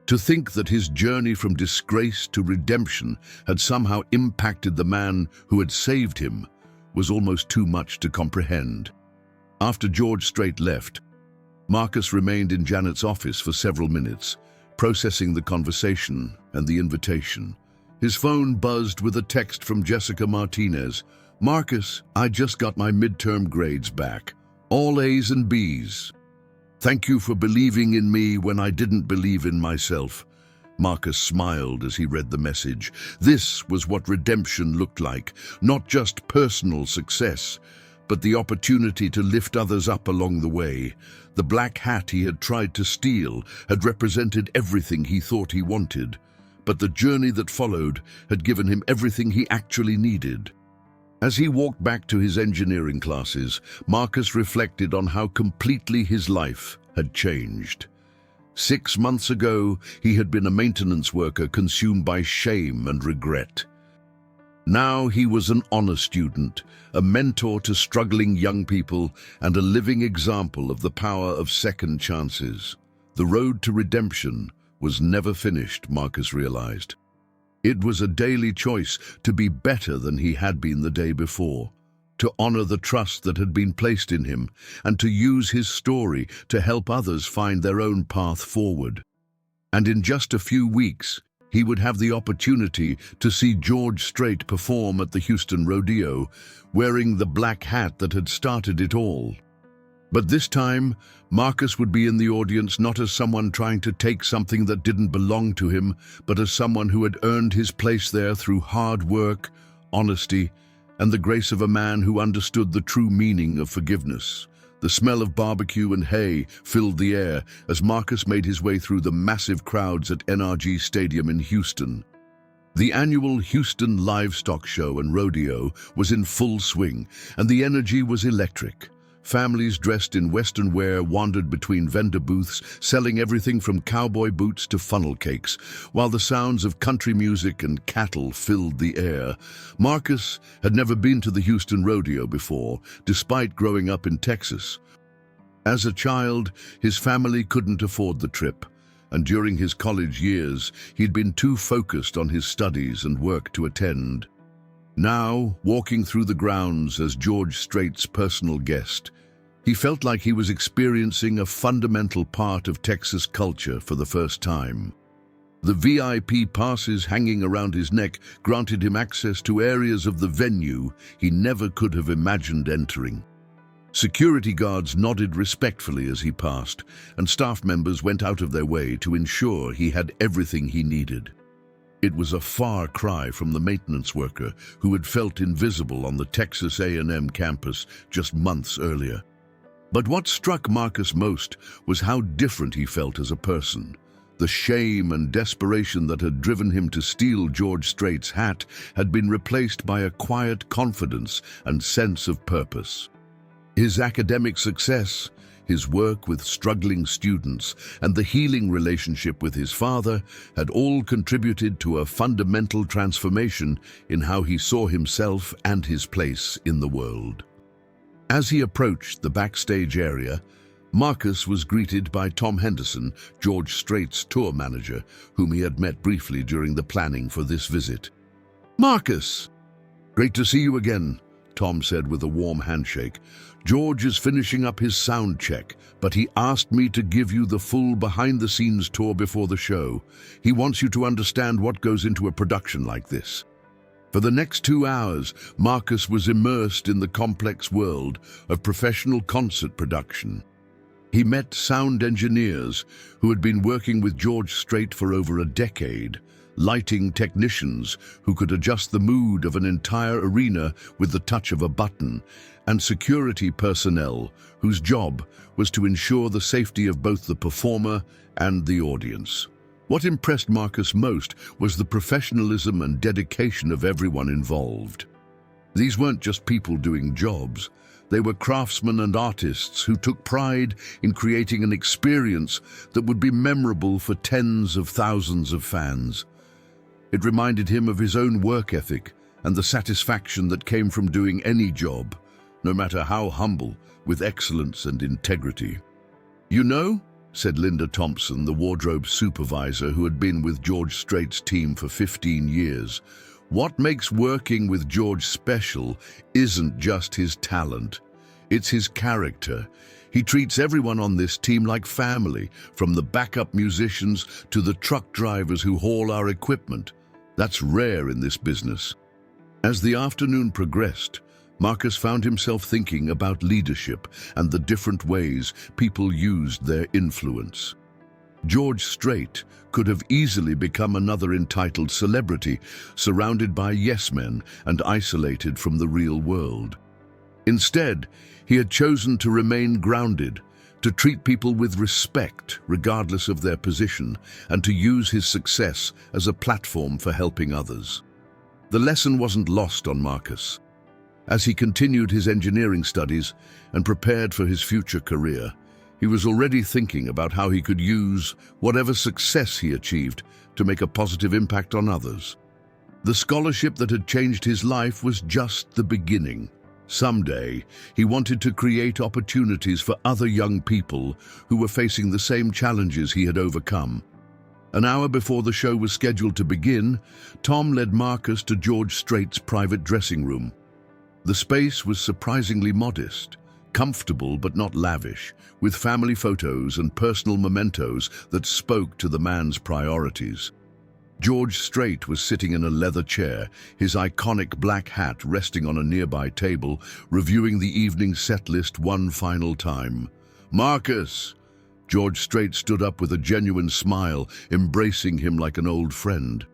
To think that his journey from disgrace to redemption had somehow impacted the man who had saved him was almost too much to comprehend. After George Strait left, Marcus remained in Janet's office for several minutes, processing the conversation and the invitation. His phone buzzed with a text from Jessica Martinez. "Marcus, I just got my midterm grades back. All A's and B's. Thank you for believing in me when I didn't believe in myself." Marcus smiled as he read the message. This was what redemption looked like, not just personal success, but the opportunity to lift others up along the way. The black hat he had tried to steal had represented everything he thought he wanted, but the journey that followed had given him everything he actually needed. As he walked back to his engineering classes, Marcus reflected on how completely his life had changed. 6 months ago, he had been a maintenance worker consumed by shame and regret. Now he was an honor student, a mentor to struggling young people, and a living example of the power of second chances. The road to redemption was never finished, Marcus realized. It was a daily choice to be better than he had been the day before, to honor the trust that had been placed in him, and to use his story to help others find their own path forward. And in just a few weeks, he would have the opportunity to see George Strait perform at the Houston Rodeo, wearing the black hat that had started it all. But this time, Marcus would be in the audience not as someone trying to take something that didn't belong to him, but as someone who had earned his place there through hard work, honesty, and the grace of a man who understood the true meaning of forgiveness. The smell of barbecue and hay filled the air as Marcus made his way through the massive crowds at NRG Stadium in Houston. The annual Houston Livestock Show and Rodeo was in full swing, and the energy was electric. Families dressed in Western wear wandered between vendor booths, selling everything from cowboy boots to funnel cakes, while the sounds of country music and cattle filled the air. Marcus had never been to the Houston Rodeo before, despite growing up in Texas. As a child, his family couldn't afford the trip, and during his college years, he'd been too focused on his studies and work to attend. Now, walking through the grounds as George Strait's personal guest, he felt like he was experiencing a fundamental part of Texas culture for the first time. The VIP passes hanging around his neck granted him access to areas of the venue he never could have imagined entering. Security guards nodded respectfully as he passed, and staff members went out of their way to ensure he had everything he needed. It was a far cry from the maintenance worker who had felt invisible on the Texas A&M campus just months earlier. But what struck Marcus most was how different he felt as a person. The shame and desperation that had driven him to steal George Strait's hat had been replaced by a quiet confidence and sense of purpose. His academic success, his work with struggling students, and the healing relationship with his father had all contributed to a fundamental transformation in how he saw himself and his place in the world. As he approached the backstage area, Marcus was greeted by Tom Henderson, George Strait's tour manager, whom he had met briefly during the planning for this visit. "Marcus! Great to see you again," Tom said with a warm handshake. "George is finishing up his sound check, but he asked me to give you the full behind-the-scenes tour before the show. He wants you to understand what goes into a production like this." For the next 2 hours, Marcus was immersed in the complex world of professional concert production. He met sound engineers who had been working with George Strait for over a decade, lighting technicians who could adjust the mood of an entire arena with the touch of a button, and security personnel whose job was to ensure the safety of both the performer and the audience. What impressed Marcus most was the professionalism and dedication of everyone involved. These weren't just people doing jobs. They were craftsmen and artists who took pride in creating an experience that would be memorable for tens of thousands of fans. It reminded him of his own work ethic and the satisfaction that came from doing any job, no matter how humble, with excellence and integrity. "You know," said Linda Thompson, the wardrobe supervisor who had been with George Strait's team for 15 years, What makes working with George special isn't just his talent, it's his character. He treats everyone on this team like family, from the backup musicians to the truck drivers who haul our equipment. That's rare in this business. As the afternoon progressed, Marcus found himself thinking about leadership and the different ways people used their influence. George Strait could have easily become another entitled celebrity, surrounded by yes-men and isolated from the real world. Instead, he had chosen to remain grounded, to treat people with respect regardless of their position, and to use his success as a platform for helping others. The lesson wasn't lost on Marcus. As he continued his engineering studies and prepared for his future career, he was already thinking about how he could use whatever success he achieved to make a positive impact on others. The scholarship that had changed his life was just the beginning. Someday, he wanted to create opportunities for other young people who were facing the same challenges he had overcome. An hour before the show was scheduled to begin, Tom led Marcus to George Strait's private dressing room. The space was surprisingly modest, comfortable but not lavish, with family photos and personal mementos that spoke to the man's priorities. George Strait was sitting in a leather chair, his iconic black hat resting on a nearby table, reviewing the evening set list one final time. "Marcus!" George Strait stood up with a genuine smile, embracing him like an old friend.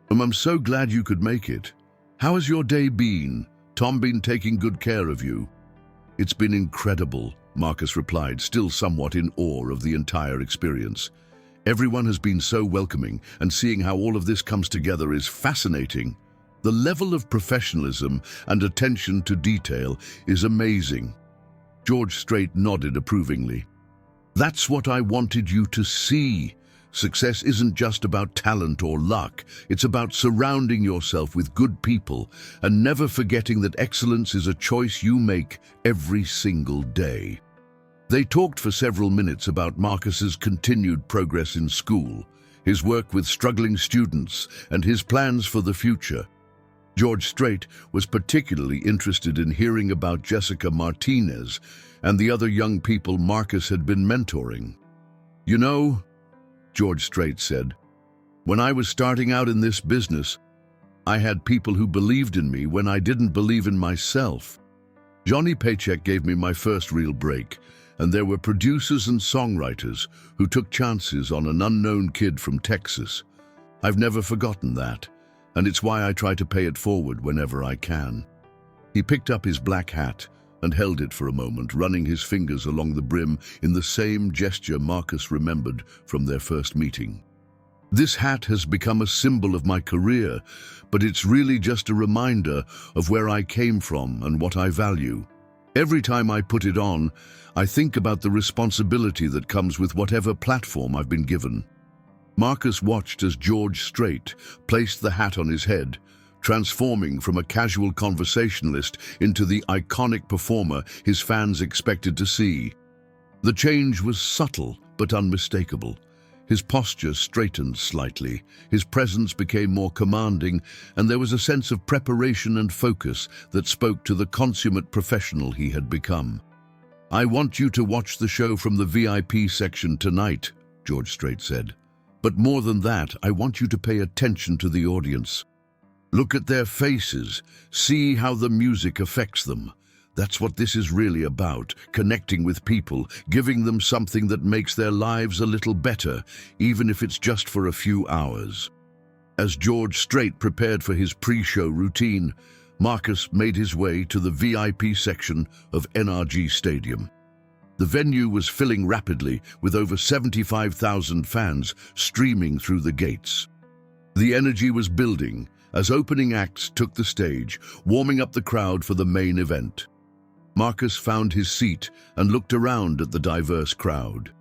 I'm so glad you could make it. How has your day been? Tom been taking good care of you?" "It's been incredible," Marcus replied, still somewhat in awe of the entire experience. "Everyone has been so welcoming, and seeing how all of this comes together is fascinating. The level of professionalism and attention to detail is amazing." George Strait nodded approvingly. "That's what I wanted you to see. Success isn't just about talent or luck. It's about surrounding yourself with good people and never forgetting that excellence is a choice you make every single day." They talked for several minutes about Marcus's continued progress in school, his work with struggling students, and his plans for the future. George Strait was particularly interested in hearing about Jessica Martinez and the other young people Marcus had been mentoring. "You know," George Strait said, "when I was starting out in this business, I had people who believed in me when I didn't believe in myself. Johnny Paycheck gave me my first real break, and there were producers and songwriters who took chances on an unknown kid from Texas. I've never forgotten that, and it's why I try to pay it forward whenever I can." He picked up his black hat and held it for a moment, running his fingers along the brim in the same gesture Marcus remembered from their first meeting. "This hat has become a symbol of my career, but it's really just a reminder of where I came from and what I value. Every time I put it on, I think about the responsibility that comes with whatever platform I've been given." Marcus watched as George Strait placed the hat on his head, transforming from a casual conversationalist into the iconic performer his fans expected to see. The change was subtle but unmistakable. His posture straightened slightly, his presence became more commanding, and there was a sense of preparation and focus that spoke to the consummate professional he had become. "I want you to watch the show from the VIP section tonight," George Strait said. "But more than that, I want you to pay attention to the audience. Look at their faces, see how the music affects them. That's what this is really about, connecting with people, giving them something that makes their lives a little better, even if it's just for a few hours." As George Strait prepared for his pre-show routine, Marcus made his way to the VIP section of NRG Stadium. The venue was filling rapidly, with over 75,000 fans streaming through the gates. The energy was building as opening acts took the stage, warming up the crowd for the main event. Marcus found his seat and looked around at the diverse crowd.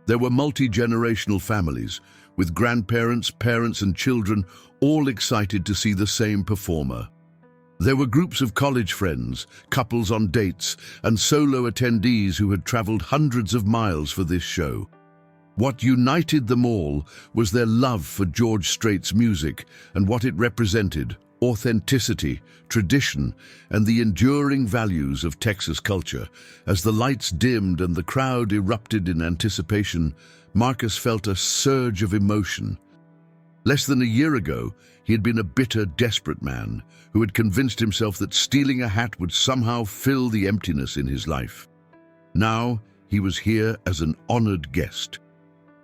There were multi-generational families, with grandparents, parents, and children all excited to see the same performer. There were groups of college friends, couples on dates, and solo attendees who had traveled hundreds of miles for this show. What united them all was their love for George Strait's music and what it represented, authenticity, tradition, and the enduring values of Texas culture. As the lights dimmed and the crowd erupted in anticipation, Marcus felt a surge of emotion. Less than a year ago, he had been a bitter, desperate man who had convinced himself that stealing a hat would somehow fill the emptiness in his life. Now, he was here as an honored guest,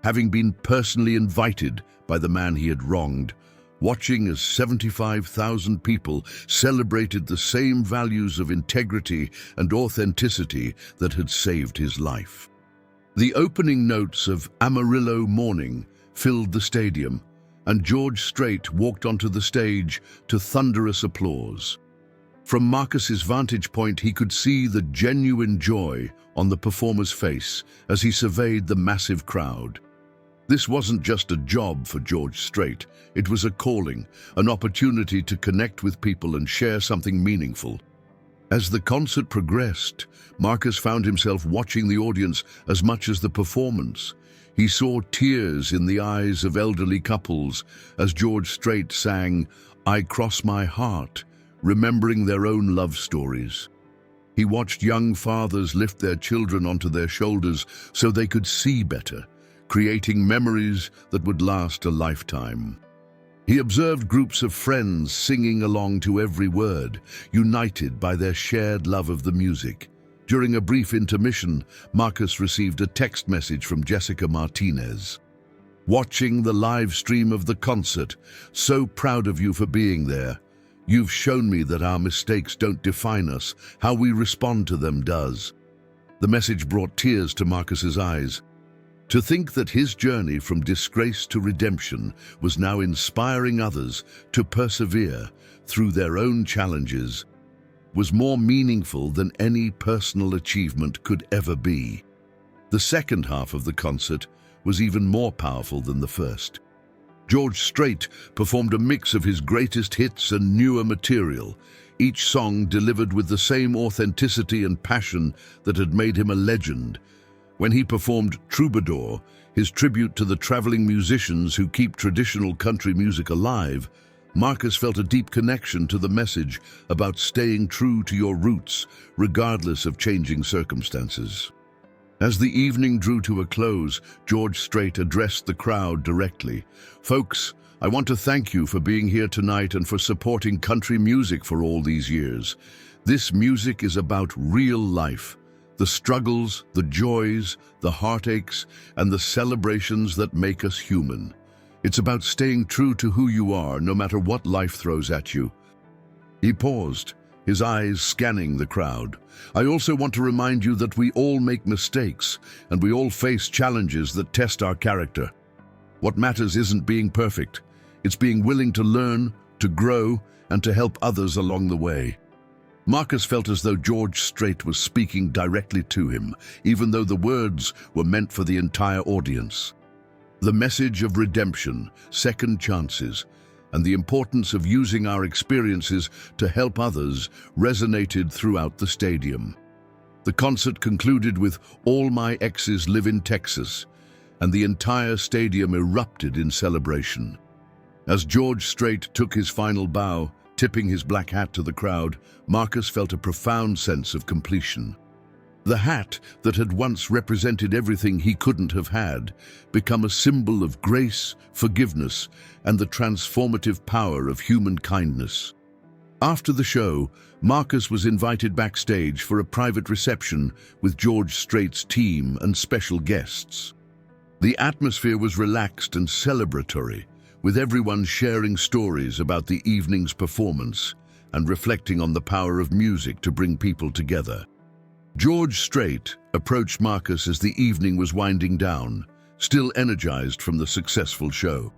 having been personally invited by the man he had wronged, watching as 75,000 people celebrated the same values of integrity and authenticity that had saved his life. The opening notes of Amarillo Morning filled the stadium, and George Strait walked onto the stage to thunderous applause. From Marcus's vantage point, he could see the genuine joy on the performer's face as he surveyed the massive crowd. This wasn't just a job for George Strait, it was a calling, an opportunity to connect with people and share something meaningful. As the concert progressed, Marcus found himself watching the audience as much as the performance. He saw tears in the eyes of elderly couples as George Strait sang, "I Cross My Heart," remembering their own love stories. He watched young fathers lift their children onto their shoulders so they could see better, creating memories that would last a lifetime. He observed groups of friends singing along to every word, united by their shared love of the music. During a brief intermission, Marcus received a text message from Jessica Martinez. "Watching the live stream of the concert, so proud of you for being there. You've shown me that our mistakes don't define us, how we respond to them does." The message brought tears to Marcus's eyes. To think that his journey from disgrace to redemption was now inspiring others to persevere through their own challenges was more meaningful than any personal achievement could ever be. The second half of the concert was even more powerful than the first. George Strait performed a mix of his greatest hits and newer material, each song delivered with the same authenticity and passion that had made him a legend. When he performed Troubadour, his tribute to the traveling musicians who keep traditional country music alive, Marcus felt a deep connection to the message about staying true to your roots, regardless of changing circumstances. As the evening drew to a close, George Strait addressed the crowd directly. "Folks, I want to thank you for being here tonight and for supporting country music for all these years. This music is about real life. The struggles, the joys, the heartaches, and the celebrations that make us human. It's about staying true to who you are, no matter what life throws at you." He paused, his eyes scanning the crowd. "I also want to remind you that we all make mistakes, and we all face challenges that test our character. What matters isn't being perfect. It's being willing to learn, to grow, and to help others along the way." Marcus felt as though George Strait was speaking directly to him, even though the words were meant for the entire audience. The message of redemption, second chances, and the importance of using our experiences to help others resonated throughout the stadium. The concert concluded with "All My Exes Live in Texas," and the entire stadium erupted in celebration. As George Strait took his final bow, tipping his black hat to the crowd, Marcus felt a profound sense of completion. The hat that had once represented everything he couldn't have had, become a symbol of grace, forgiveness, and the transformative power of human kindness. After the show, Marcus was invited backstage for a private reception with George Strait's team and special guests. The atmosphere was relaxed and celebratory, with everyone sharing stories about the evening's performance and reflecting on the power of music to bring people together. George Strait approached Marcus as the evening was winding down, still energized from the successful show.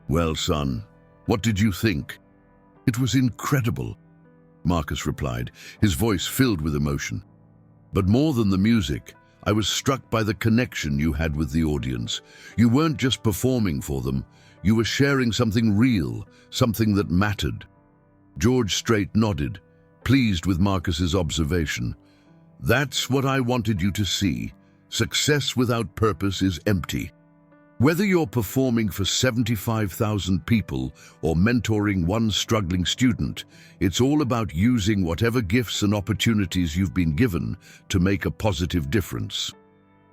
"Well, son, what did you think?" "It was incredible," Marcus replied, his voice filled with emotion. "But more than the music, I was struck by the connection you had with the audience. You weren't just performing for them, you were sharing something real, something that mattered." George Strait nodded, pleased with Marcus's observation. "That's what I wanted you to see. Success without purpose is empty." Whether you're performing for 75,000 people or mentoring one struggling student, it's all about using whatever gifts and opportunities you've been given to make a positive difference.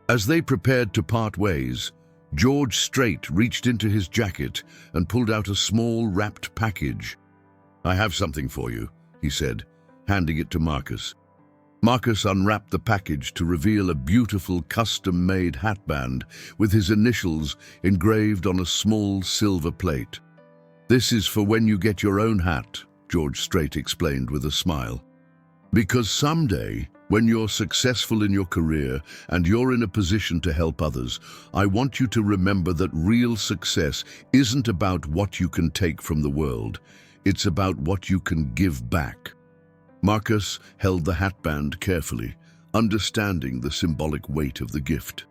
As they prepared to part ways, George Strait reached into his jacket and pulled out a small wrapped package. "I have something for you," he said, handing it to Marcus. Marcus unwrapped the package to reveal a beautiful custom-made hatband with his initials engraved on a small silver plate. "This is for when you get your own hat," George Strait explained with a smile. "Because someday, when you're successful in your career and you're in a position to help others, I want you to remember that real success isn't about what you can take from the world. It's about what you can give back." Marcus held the hatband carefully, understanding the symbolic weight of the gift.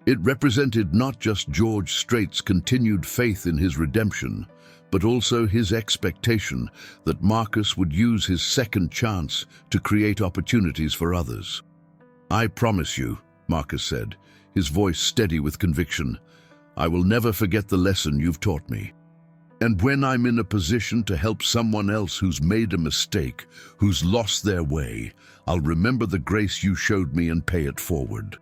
It represented not just George Strait's continued faith in his redemption, but also his expectation that Marcus would use his second chance to create opportunities for others. "I promise you," Marcus said, his voice steady with conviction, "I will never forget the lesson you've taught me. And when I'm in a position to help someone else who's made a mistake, who's lost their way, I'll remember the grace you showed me and pay it forward."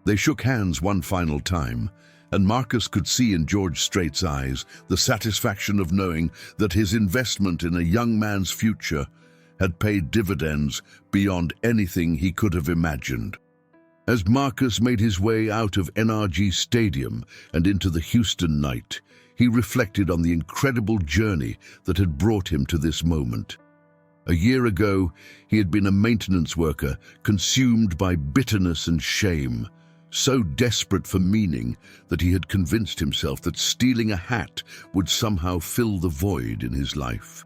They shook hands one final time, and Marcus could see in George Strait's eyes the satisfaction of knowing that his investment in a young man's future had paid dividends beyond anything he could have imagined. As Marcus made his way out of NRG Stadium and into the Houston night, he reflected on the incredible journey that had brought him to this moment. A year ago, he had been a maintenance worker, consumed by bitterness and shame, so desperate for meaning that he had convinced himself that stealing a hat would somehow fill the void in his life.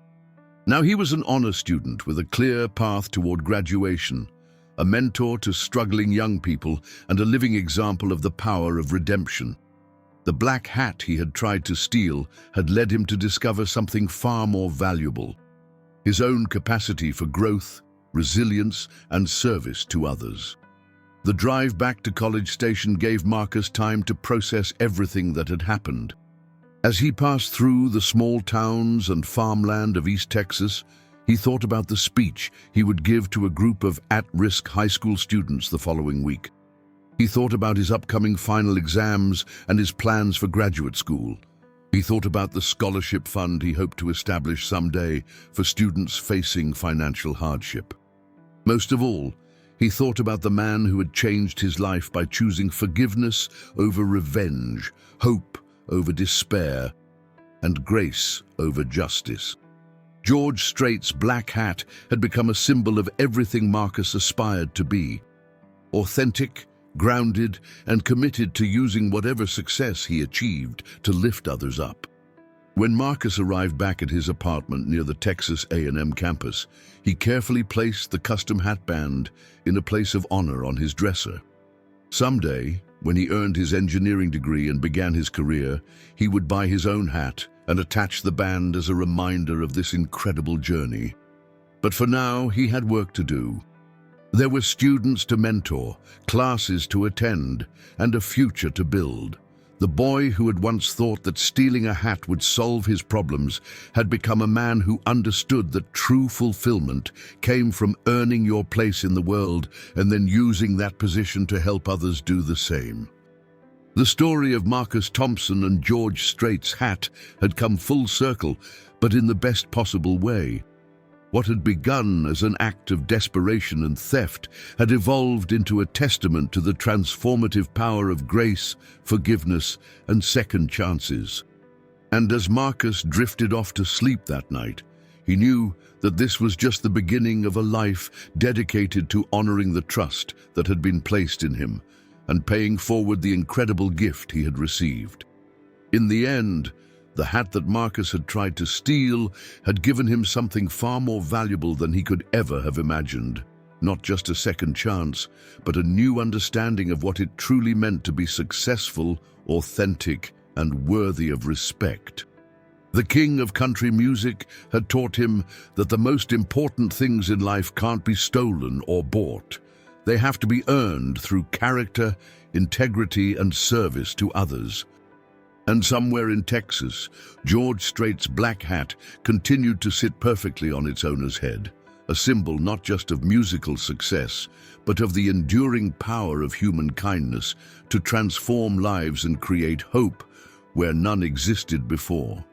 Now he was an honor student with a clear path toward graduation, a mentor to struggling young people, and a living example of the power of redemption. The black hat he had tried to steal had led him to discover something far more valuable: his own capacity for growth, resilience, and service to others. The drive back to College Station gave Marcus time to process everything that had happened. As he passed through the small towns and farmland of East Texas, he thought about the speech he would give to a group of at-risk high school students the following week. He thought about his upcoming final exams and his plans for graduate school. He thought about the scholarship fund he hoped to establish someday for students facing financial hardship. Most of all, he thought about the man who had changed his life by choosing forgiveness over revenge, hope over despair, and grace over justice. George Strait's black hat had become a symbol of everything Marcus aspired to be: authentic, grounded, and committed to using whatever success he achieved to lift others up. When Marcus arrived back at his apartment near the Texas A&M campus, he carefully placed the custom hatband in a place of honor on his dresser. Someday, when he earned his engineering degree and began his career, he would buy his own hat and attach the band as a reminder of this incredible journey. But for now, he had work to do. There were students to mentor, classes to attend, and a future to build. The boy who had once thought that stealing a hat would solve his problems had become a man who understood that true fulfillment came from earning your place in the world and then using that position to help others do the same. The story of Marcus Thompson and George Strait's hat had come full circle, but in the best possible way. What had begun as an act of desperation and theft had evolved into a testament to the transformative power of grace, forgiveness, and second chances. And as Marcus drifted off to sleep that night, he knew that this was just the beginning of a life dedicated to honoring the trust that had been placed in him and paying forward the incredible gift he had received. In the end, the hat that Marcus had tried to steal had given him something far more valuable than he could ever have imagined. Not just a second chance, but a new understanding of what it truly meant to be successful, authentic, and worthy of respect. The king of country music had taught him that the most important things in life can't be stolen or bought. They have to be earned through character, integrity, and service to others. And somewhere in Texas, George Strait's black hat continued to sit perfectly on its owner's head, a symbol not just of musical success, but of the enduring power of human kindness to transform lives and create hope where none existed before.